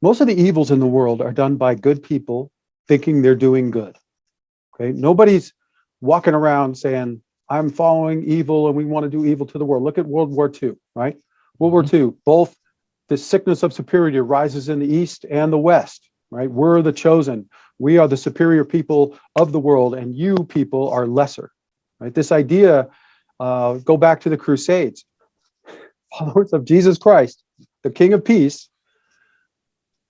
Most of the evils in the world are done by good people thinking they're doing good. Okay, nobody's walking around saying, I'm following evil and we want to do evil to the world. Look at World War II, right? World War II, both the sickness of superiority rises in the East and the West, right? We're the chosen. We are the superior people of the world, and you people are lesser, right? This idea, go back to the Crusades. Followers of Jesus Christ, the King of Peace,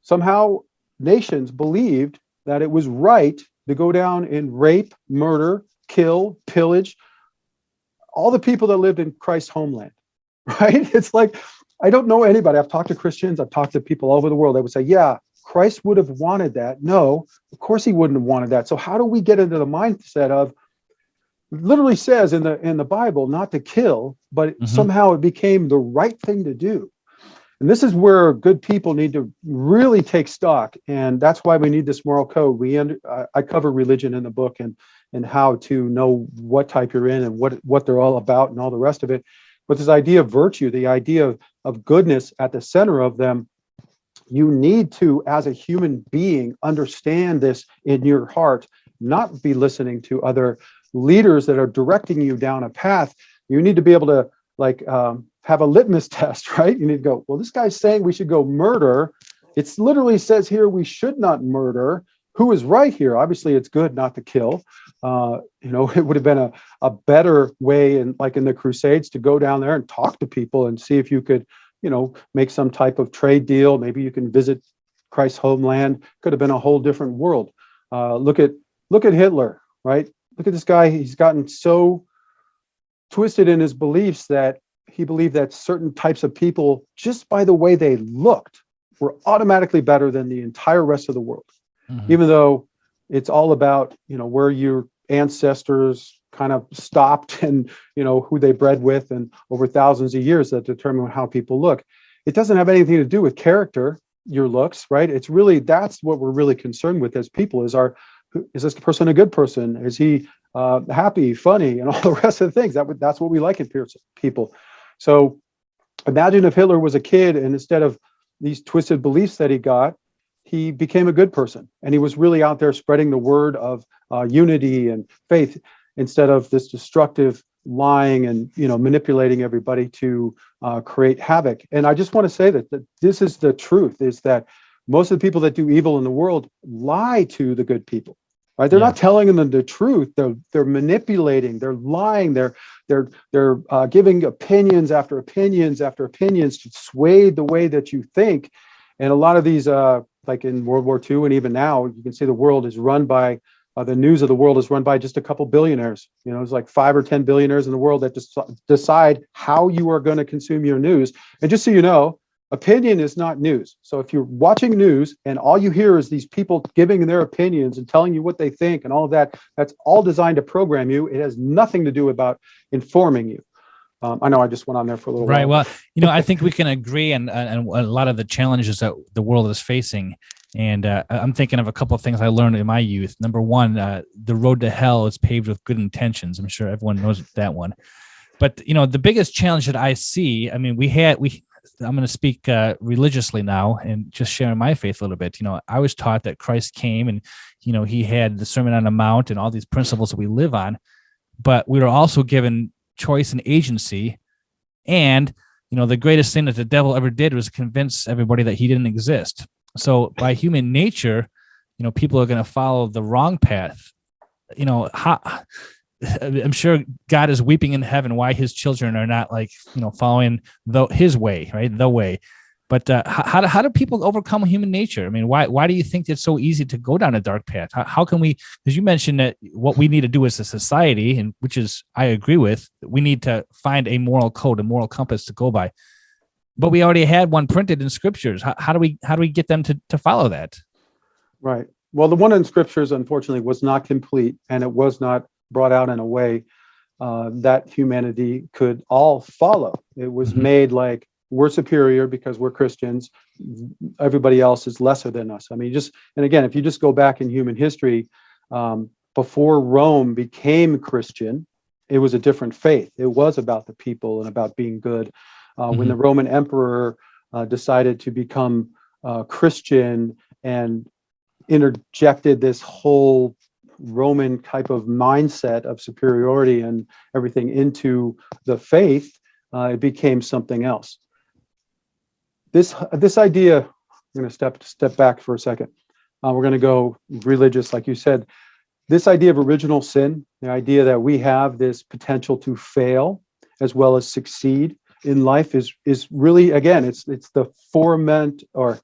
somehow nations believed that it was right to go down and rape, murder, kill, pillage all the people that lived in Christ's homeland, right? It's like, I don't know anybody. I've talked to Christians, I've talked to people all over the world that would say, yeah, Christ would have wanted that. No, of course he wouldn't have wanted that. So how do we get into the mindset of, literally says in the Bible not to kill, but somehow it became the right thing to do. And this is where good people need to really take stock, and that's why we need this moral code. I cover religion in the book and how to know what type you're in and what they're all about and all the rest of it. But this idea of virtue, the idea of goodness at the center of them, you need to, as a human being, understand this in your heart, not be listening to other leaders that are directing you down a path. You need to be able to have a litmus test, right? You need to go, well, this guy's saying we should go murder. It literally says here we should not murder. Who is right here? Obviously, it's good not to kill. It would have been a better way, in the Crusades, to go down there and talk to people and see if you could, make some type of trade deal. Maybe you can visit Christ's homeland. Could have been a whole different world. Look at Hitler, right? Look at this guy. He's gotten so twisted in his beliefs that he believed that certain types of people, just by the way they looked, were automatically better than the entire rest of the world. Even though it's all about, where your ancestors kind of stopped and, who they bred with, and over thousands of years that determine how people look. It doesn't have anything to do with character, your looks, right? It's really, that's what we're really concerned with as people, is this person a good person? Is he happy, funny, and all the rest of the things? That's what we like in people. So imagine if Hitler was a kid, and instead of these twisted beliefs that he got, he became a good person, and he was really out there spreading the word of unity and faith, instead of this destructive lying and manipulating everybody to create havoc. And I just want to say that this is the truth, is that most of the people that do evil in the world lie to the good people. Right? They're not telling them the truth. They're manipulating. They're lying. They're giving opinions after opinions after opinions to sway the way that you think. And a lot of these, like in World War II, and even now, you can see the world is run by the news of the world is run by just a couple billionaires. It's like 5 or 10 billionaires in the world that just decide how you are going to consume your news. And just so you know, opinion is not news. So if you're watching news and all you hear is these people giving their opinions and telling you what they think and all of that, that's all designed to program you. It has nothing to do about informing you. I know I just went on there for a little while. Right. Well, I think we can agree on a lot of the challenges that the world is facing. And I'm thinking of a couple of things I learned in my youth. Number one, the road to hell is paved with good intentions. I'm sure everyone knows that one. But, the biggest challenge that I see, I mean, I'm going to speak religiously now and just sharing my faith a little bit. I was taught that Christ came and, he had the Sermon on the Mount and all these principles that we live on, but we were also given choice and agency. And, the greatest thing that the devil ever did was convince everybody that he didn't exist. So by human nature, people are going to follow the wrong path. I'm sure God is weeping in heaven why his children are not following his way, right? The way. But how do people overcome human nature? I mean, why do you think it's so easy to go down a dark path? How can we, because you mentioned that what we need to do as a society, and which is, I agree with, we need to find a moral code, a moral compass to go by. But we already had one printed in scriptures. How do we get them to follow that? Right. Well, the one in scriptures, unfortunately, was not complete, and it was not brought out in a way that humanity could all follow. It was made like we're superior because we're Christians. Everybody else is lesser than us. I mean, and again, if you just go back in human history, before Rome became Christian, it was a different faith. It was about the people and about being good. When the Roman emperor decided to become Christian and interjected this whole Roman type of mindset of superiority and everything into the faith, it became something else. This idea, I'm going to step back for a second. We're going to go religious, like you said. This idea of original sin, the idea that we have this potential to fail as well as succeed in life, is really, again, it's the foment, or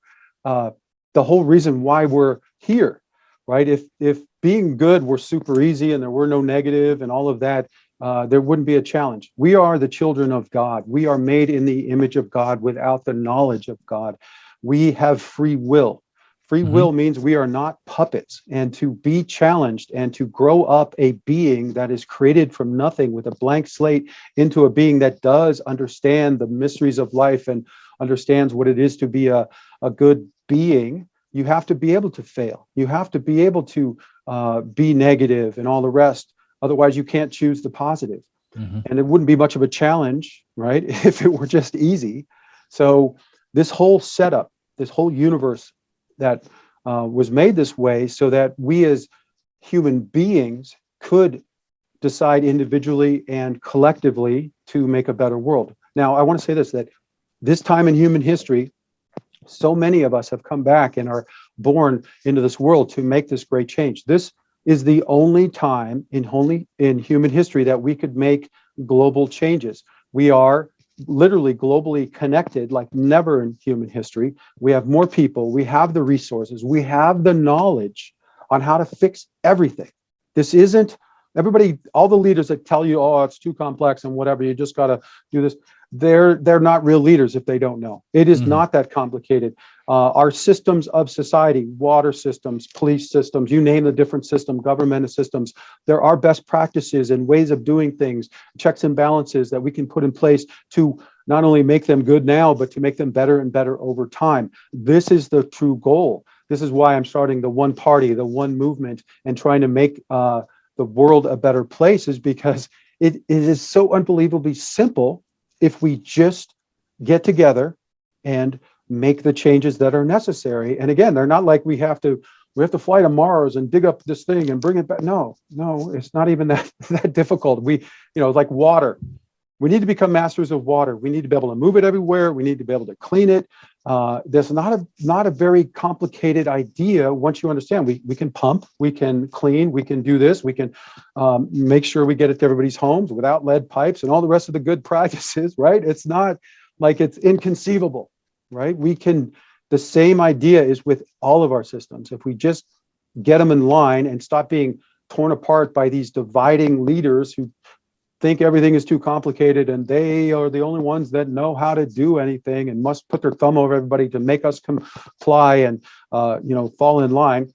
the whole reason why we're here, right? If being good were super easy and there were no negative and all of that, there wouldn't be a challenge. We are the children of God. We are made in the image of God without the knowledge of God. We have free will. Free will means we are not puppets, and to be challenged and to grow up a being that is created from nothing with a blank slate into a being that does understand the mysteries of life and understands what it is to be a good being. You have to be able to fail. You have to be able to be negative and all the rest. Otherwise, you can't choose the positive. And it wouldn't be much of a challenge, right, if it were just easy. So this whole setup, this whole universe that was made this way so that we as human beings could decide individually and collectively to make a better world. Now, I want to say this, that this time in human history, so many of us have come back and are born into this world to make this great change. This is the only time in human history that we could make global changes. We are literally globally connected like never in human history. We have more people, we have the resources, we have the knowledge on how to fix everything. This isn't everybody, all the leaders that tell you, oh, it's too complex and whatever, you just got to do this. They're not real leaders if they don't know. It is not that complicated. Our systems of society, water systems, police systems, you name the different system, governmental systems, there are best practices and ways of doing things, checks and balances that we can put in place to not only make them good now, but to make them better and better over time. This is the true goal. This is why I'm starting the one party, the one movement, and trying to make the world a better place, is because it is so unbelievably simple if we just get together and make the changes that are necessary. And again, they're not like we have to fly to Mars and dig up this thing and bring it back. No, it's not even that difficult. Like water. We need to become masters of water. We need to be able to move it everywhere. We need to be able to clean it. There's not a very complicated idea once you understand. We can pump, we can clean, we can do this, we can make sure we get it to everybody's homes without lead pipes and all the rest of the good practices, right? It's not like it's inconceivable, right? The same idea is with all of our systems. If we just get them in line and stop being torn apart by these dividing leaders who think everything is too complicated and they are the only ones that know how to do anything and must put their thumb over everybody to make us comply and fall in line.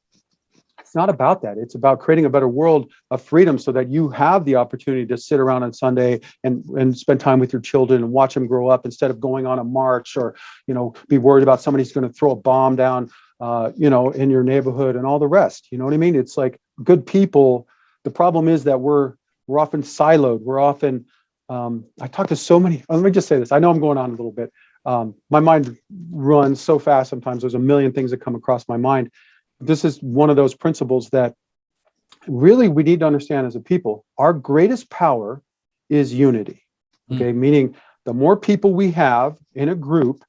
It's not about that. It's about creating a better world of freedom so that you have the opportunity to sit around on Sunday and spend time with your children and watch them grow up instead of going on a march or be worried about somebody's going to throw a bomb down in your neighborhood and all the rest. You know what I mean? It's like good people. The problem is that we're often siloed. We're often, I talk to so many, let me just say this. I know I'm going on a little bit. My mind runs so fast sometimes. There's a million things that come across my mind. This is one of those principles that really we need to understand as a people. Our greatest power is unity, okay? Meaning the more people we have in a group,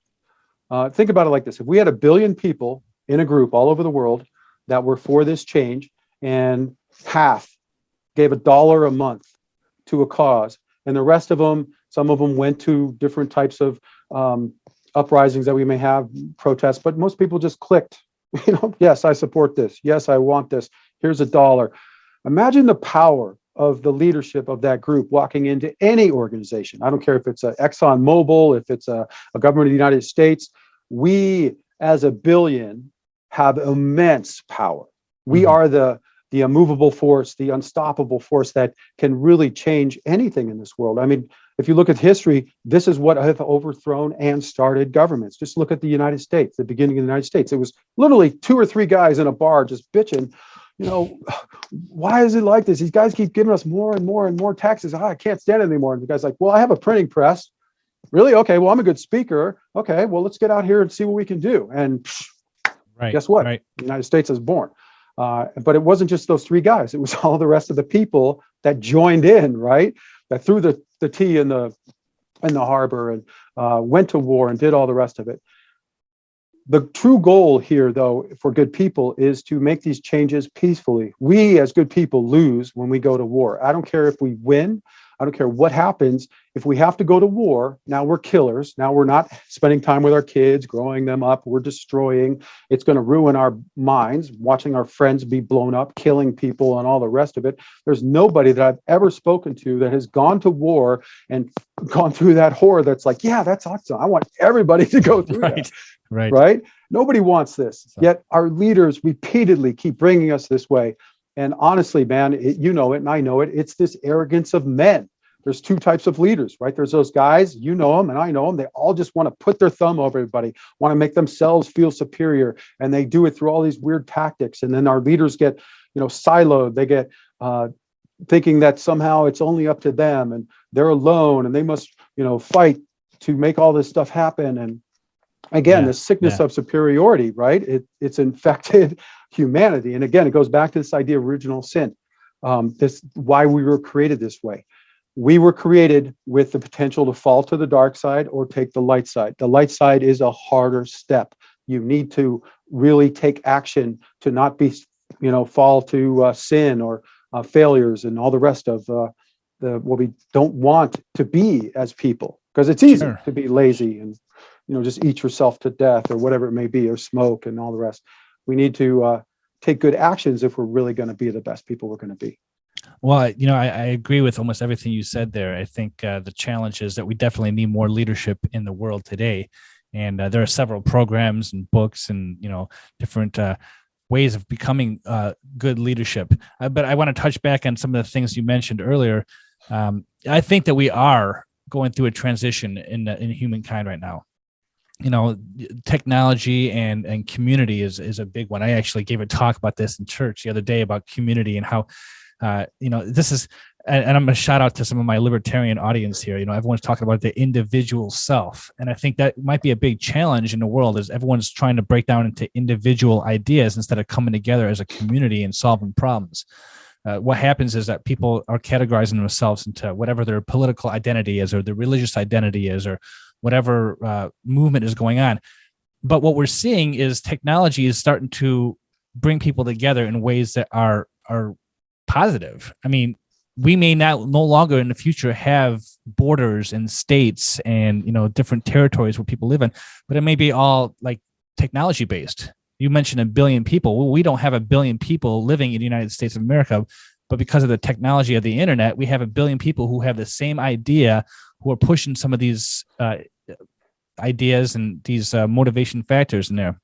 think about it like this. If we had 1 billion people in a group all over the world that were for this change and half gave $1 a month to a cause, and the rest of them, some of them went to different types of uprisings that we may have, protests, but most people just clicked, yes, I support this. Yes, I want this. Here's $1. Imagine the power of the leadership of that group walking into any organization. I don't care if it's a Exxon Mobil, if it's a government of the United States. We, as 1 billion, have immense power. We are the immovable force, the unstoppable force that can really change anything in this world. I mean, if you look at history, this is what have overthrown and started governments. Just look at the United States, the beginning of the United States. It was literally 2 or 3 guys in a bar just bitching, why is it like this? These guys keep giving us more and more and more taxes. I can't stand it anymore. And the guy's like, well, I have a printing press. Really? Okay, well, I'm a good speaker. Okay, well, let's get out here and see what we can do. And guess what? The United States is born. But it wasn't just those 3 guys. It was all the rest of the people that joined in, right? That threw the tea in the harbor and went to war and did all the rest of it. The true goal here, though, for good people is to make these changes peacefully. We, as good people, lose when we go to war. I don't care if we win. I don't care what happens. If we have to go to war, now we're killers. Now we're not spending time with our kids, growing them up. We're destroying. It's going to ruin our minds, watching our friends be blown up, killing people, and all the rest of it. There's nobody that I've ever spoken to that has gone to war and gone through that horror that's like, yeah, that's awesome. I want everybody to go through that. Right? Nobody wants this. Yet our leaders repeatedly keep bringing us this way. And honestly, man, you know it and I know it. It's this arrogance of men. There's two types of leaders, right? There's those guys, you know them and I know them. They all just want to put their thumb over everybody, want to make themselves feel superior. And they do it through all these weird tactics. And then our leaders get, siloed. They get thinking that somehow it's only up to them and they're alone and they must, fight to make all this stuff happen. And again, the sickness of superiority, right? It's infected humanity. And again, it goes back to this idea of original sin. This why we were created this way. We were created with the potential to fall to the dark side or take the light side. The light side is a harder step. You need to really take action to not be, fall to sin or failures and all the rest of what we don't want to be as people. Because it's easy to be lazy and just eat yourself to death or whatever it may be, or smoke and all the rest. We need to take good actions if we're really going to be the best people we're going to be. Well, I agree with almost everything you said there. I think the challenge is that we definitely need more leadership in the world today. And there are several programs and books and, different ways of becoming good leadership. But I want to touch back on some of the things you mentioned earlier. I think that we are going through a transition in humankind right now. Technology and community is a big one. I actually gave a talk about this in church the other day about community and how, this is, and I'm going to shout out to some of my libertarian audience here. Everyone's talking about the individual self. And I think that might be a big challenge in the world is everyone's trying to break down into individual ideas instead of coming together as a community and solving problems. What happens is that people are categorizing themselves into whatever their political identity is or their religious identity is or whatever movement is going on. But what we're seeing is technology is starting to bring people together in ways that are positive. I mean, we may no longer in the future have borders and states and, different territories where people live in, but it may be all like technology based. You mentioned 1 billion people. Well, we don't have 1 billion people living in the United States of America, but because of the technology of the internet, we have 1 billion people who have the same idea, who are pushing some of these ideas and these motivation factors in there.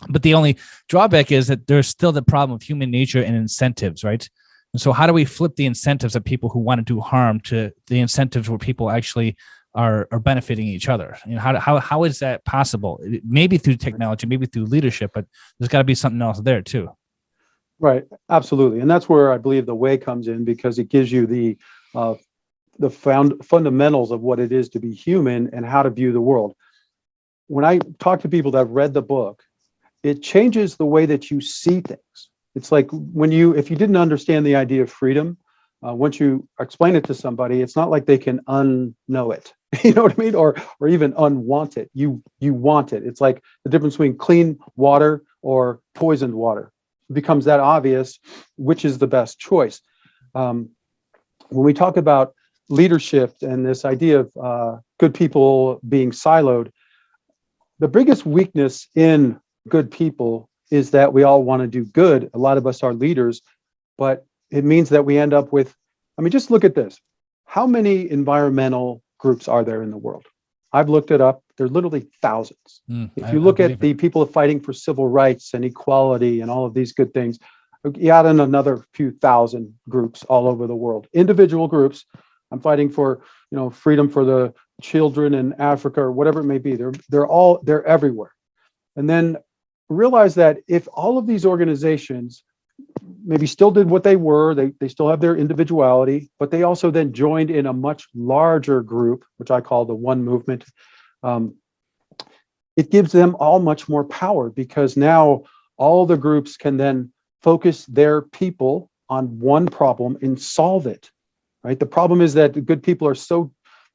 But the only drawback is that there's still the problem of human nature and incentives, right? And so how do we flip the incentives of people who want to do harm to the incentives where people actually are benefiting each other? How is that possible? Maybe through technology, maybe through leadership, but there's got to be something else there too. Right, absolutely. And that's where I believe the way comes in, because it gives you the fundamentals of what it is to be human and how to view the world. When I talk to people that have read the book, it changes the way that you see things. It's like if you didn't understand the idea of freedom, once you explain it to somebody, it's not like they can unknow it. You know what I mean? Or even unwant it. You want it. It's like the difference between clean water or poisoned water. It becomes that obvious which is the best choice. When we talk about leadership and this idea of good people being siloed, the biggest weakness in good people is that we all want to do good. A lot of us are leaders, but it means that we end up with, just look at this. How many environmental groups are there in the world? I've looked it up. There's literally thousands. If you look at the people fighting for civil rights and equality and all of these good things, you add in another few thousand groups all over the world. Individual groups. I'm fighting for, freedom for the children in Africa or whatever it may be. They're everywhere. And then realize that if all of these organizations maybe still did what they were, they still have their individuality, but they also then joined in a much larger group, which I call the One Movement. It gives them all much more power, because now all the groups can then focus their people on one problem and solve it, right? The problem is that the good people are so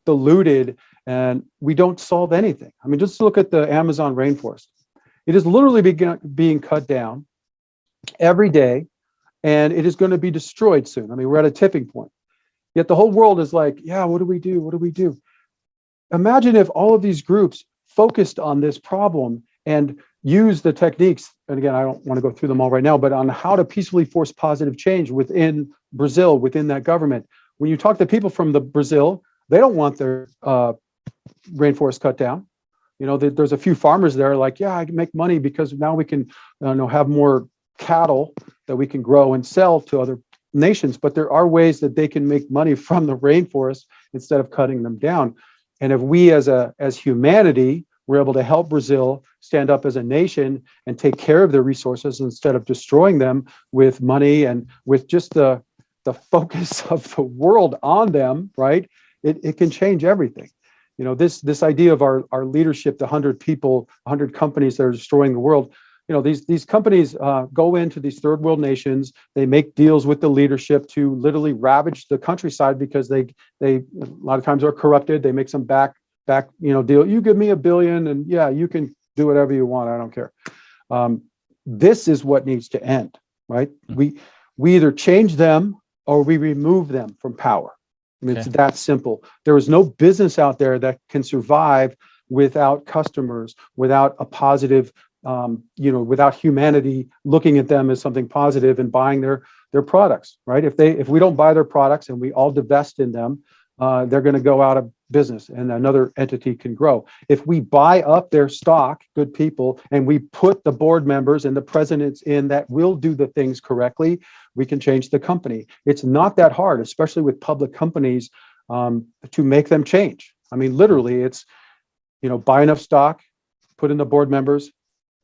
diluted and we don't solve anything. Just look at the Amazon rainforest. It is literally being cut down every day, and it is going to be destroyed soon. We're at a tipping point. Yet the whole world is like, yeah, what do we do? What do we do? Imagine if all of these groups focused on this problem and use the techniques. And again, I don't want to go through them all right now, but on how to peacefully force positive change within Brazil, within that government. When you talk to people from the Brazil, they don't want their rainforest cut down. You know, there's a few farmers there like, yeah, I can make money because now we can have more cattle that we can grow and sell to other nations. But there are ways that they can make money from the rainforest instead of cutting them down. And if we as humanity were able to help Brazil stand up as a nation and take care of their resources instead of destroying them with money and with just the focus of the world on them, right? It can change everything. You know, this idea of our leadership, the 100 people, 100 companies that are destroying the world. You know, these companies go into these third world nations. They make deals with the leadership to literally ravage the countryside because they a lot of times are corrupted. They make some back deal. You give me $1 billion, and yeah, you can do whatever you want. I don't care. This is what needs to end, right? We either change them or we remove them from power. I mean, It's that simple. There is no business out there that can survive without customers, without a positive. Without humanity looking at them as something positive and buying their products, right? If we don't buy their products and we all divest in them, they're going to go out of business and another entity can grow. If we buy up their stock, good people, and we put the board members and the presidents in that will do the things correctly, we can change the company. It's not that hard, especially with public companies, to make them change. I mean, literally, it's buy enough stock, put in the board members,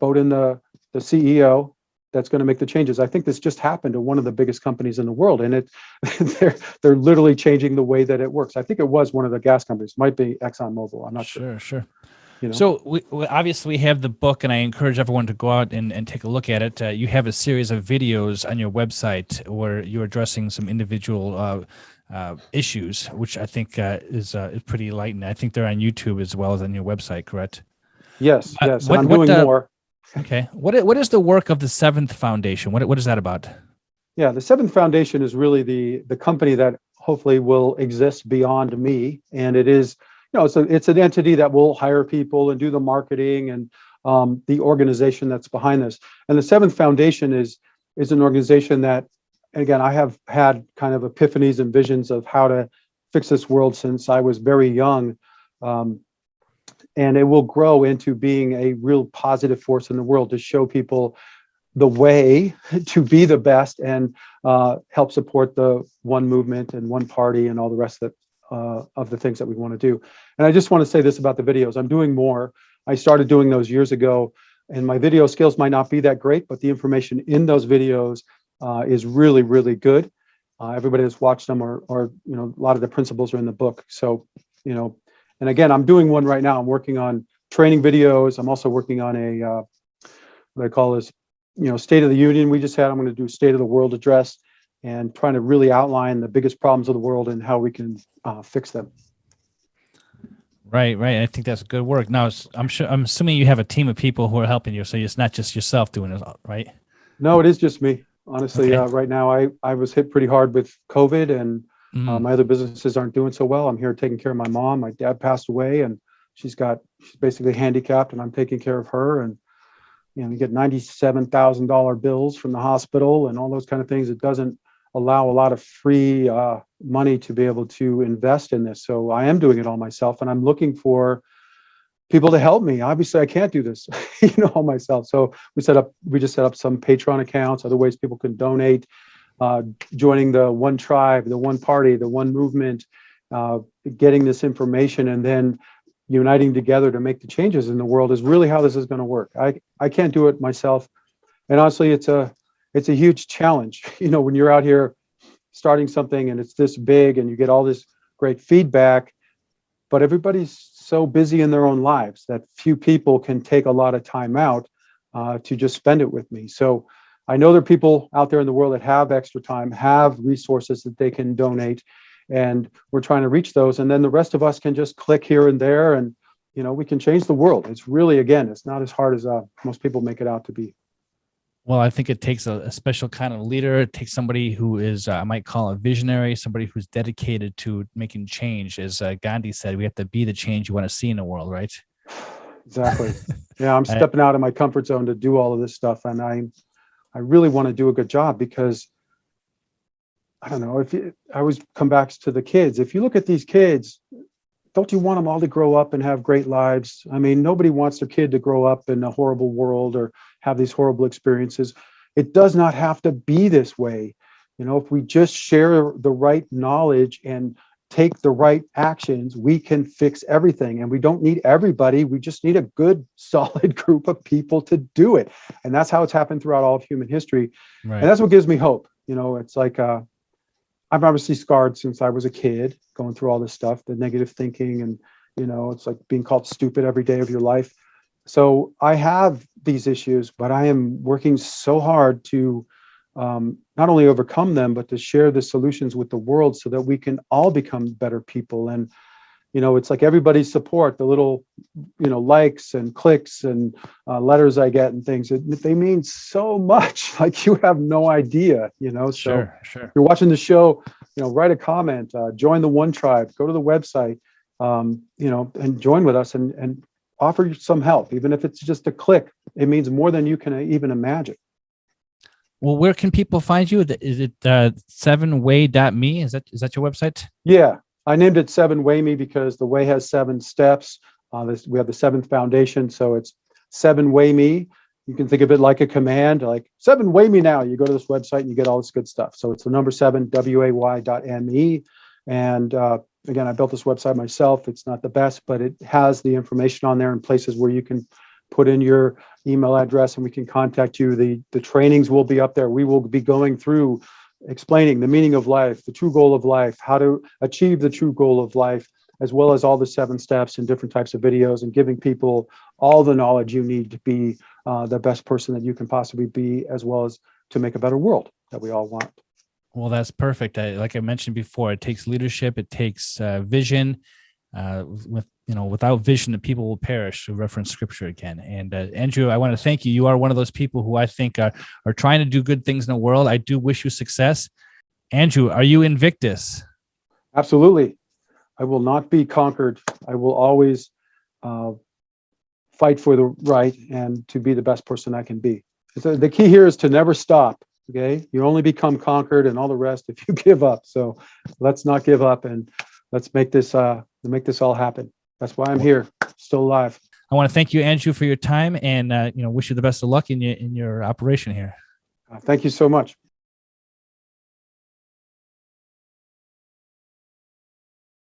vote in the CEO that's going to make the changes. I think this just happened to one of the biggest companies in the world, and they're literally changing the way that it works. I think it was one of the gas companies, might be ExxonMobil. I'm not sure. Sure. So we obviously have the book, and I encourage everyone to go out and take a look at it. You have a series of videos on your website where you're addressing some individual issues, which I think is pretty enlightening. I think they're on YouTube as well as on your website, correct? Yes. And I'm doing more. Okay. What is the work of the Seventh Foundation? What is that about? Yeah, the Seventh Foundation is really the company that hopefully will exist beyond me, and it is, it's an entity that will hire people and do the marketing and the organization that's behind this. And the Seventh Foundation is an organization that, again, I have had kind of epiphanies and visions of how to fix this world since I was very young. And it will grow into being a real positive force in the world to show people the way to be the best and help support the one movement and one party and all the rest of the things that we want to do. And I just want to say this about the videos. I'm doing more. I started doing those years ago, and my video skills might not be that great, but the information in those videos is really, really good. Everybody that's watched them are a lot of the principles are in the book. So, and again, I'm doing one right now. I'm working on training videos. I'm also working on a, what I call is, State of the Union we just had. I'm going to do State of the World address and trying to really outline the biggest problems of the world and how we can fix them. Right. I think that's good work. Now, I'm assuming you have a team of people who are helping you, so it's not just yourself doing it, right? No, it is just me. Honestly, Okay. right now I was hit pretty hard with COVID, and my other businesses aren't doing so well. I'm here taking care of my mom. My dad passed away, and she's basically handicapped, and I'm taking care of her. And you get $97,000 bills from the hospital and all those kind of things. It doesn't allow a lot of free money to be able to invest in this. So I am doing it all myself, and I'm looking for people to help me. Obviously, I can't do this, all myself. So we just set up some Patreon accounts, other ways people can donate. Joining the one tribe, the one party, the one movement, getting this information and then uniting together to make the changes in the world is really how this is going to work. I can't do it myself. And honestly, it's a huge challenge. When you're out here starting something and it's this big and you get all this great feedback, but everybody's so busy in their own lives that few people can take a lot of time out to just spend it with me. So I know there are people out there in the world that have extra time, have resources that they can donate, and we're trying to reach those. And then the rest of us can just click here and there, and we can change the world. It's really, again, it's not as hard as most people make it out to be. Well, I think it takes a special kind of leader. It takes somebody who is, I might call a visionary, somebody who's dedicated to making change. As Gandhi said, we have to be the change you want to see in the world, right? Exactly. Yeah, I'm stepping out of my comfort zone to do all of this stuff, and I really want to do a good job because I don't know I always come back to the kids. If you look at these kids, don't you want them all to grow up and have great lives? I mean, nobody wants their kid to grow up in a horrible world or have these horrible experiences. It does not have to be this way. You know, if we just share the right knowledge and take the right actions, we can fix everything. And we don't need everybody. We just need a good, solid group of people to do it. And that's how it's happened throughout all of human history. Right. And that's what gives me hope. You know, it's like, I'm obviously scarred since I was a kid, going through all this stuff, the negative thinking, and, you know, it's like being called stupid every day of your life. So I have these issues, but I am working so hard to not only overcome them, but to share the solutions with the world so that we can all become better people. And, you know, it's like everybody's support, the little, you know, likes and clicks and letters I get and things, they mean so much. Like, you have no idea, you know. So Sure. if you're watching the show, you know, write a comment, join the One Tribe, go to the website, you know, and join with us and offer some help. Even if it's just a click, it means more than you can even imagine. Well, where can people find you? Is it 7way.me? Is that your website? Yeah, I named it 7 Me because the way has 7 steps. We have the 7th foundation, so it's 7 Me. You can think of it like a command, like 7 Me now. You go to this website and you get all this good stuff. So it's the number 7 WAY.me. And again, I built this website myself. It's not the best, but it has the information on there in places where you can put in your email address and we can contact you. The trainings will be up there. We will be going through explaining the meaning of life, the true goal of life, how to achieve the true goal of life, as well as all the 7 steps and different types of videos, and giving people all the knowledge you need to be the best person that you can possibly be, as well as to make a better world that we all want. Well, that's perfect. Like I mentioned before, it takes leadership. It takes vision. Without vision, the people will perish, to reference scripture again. And Andrew, I want to thank you. You are one of those people who I think are trying to do good things in the world. I do wish you success. Andrew, are you Invictus? Absolutely. I will not be conquered. I will always fight for the right and to be the best person I can be. So the key here is to never stop. Okay, you only become conquered and all the rest if you give up. So let's not give up, and let's make this all happen. That's why I'm here, still alive. I want to thank you, Andrew, for your time, and wish you the best of luck in your operation here. Thank you so much.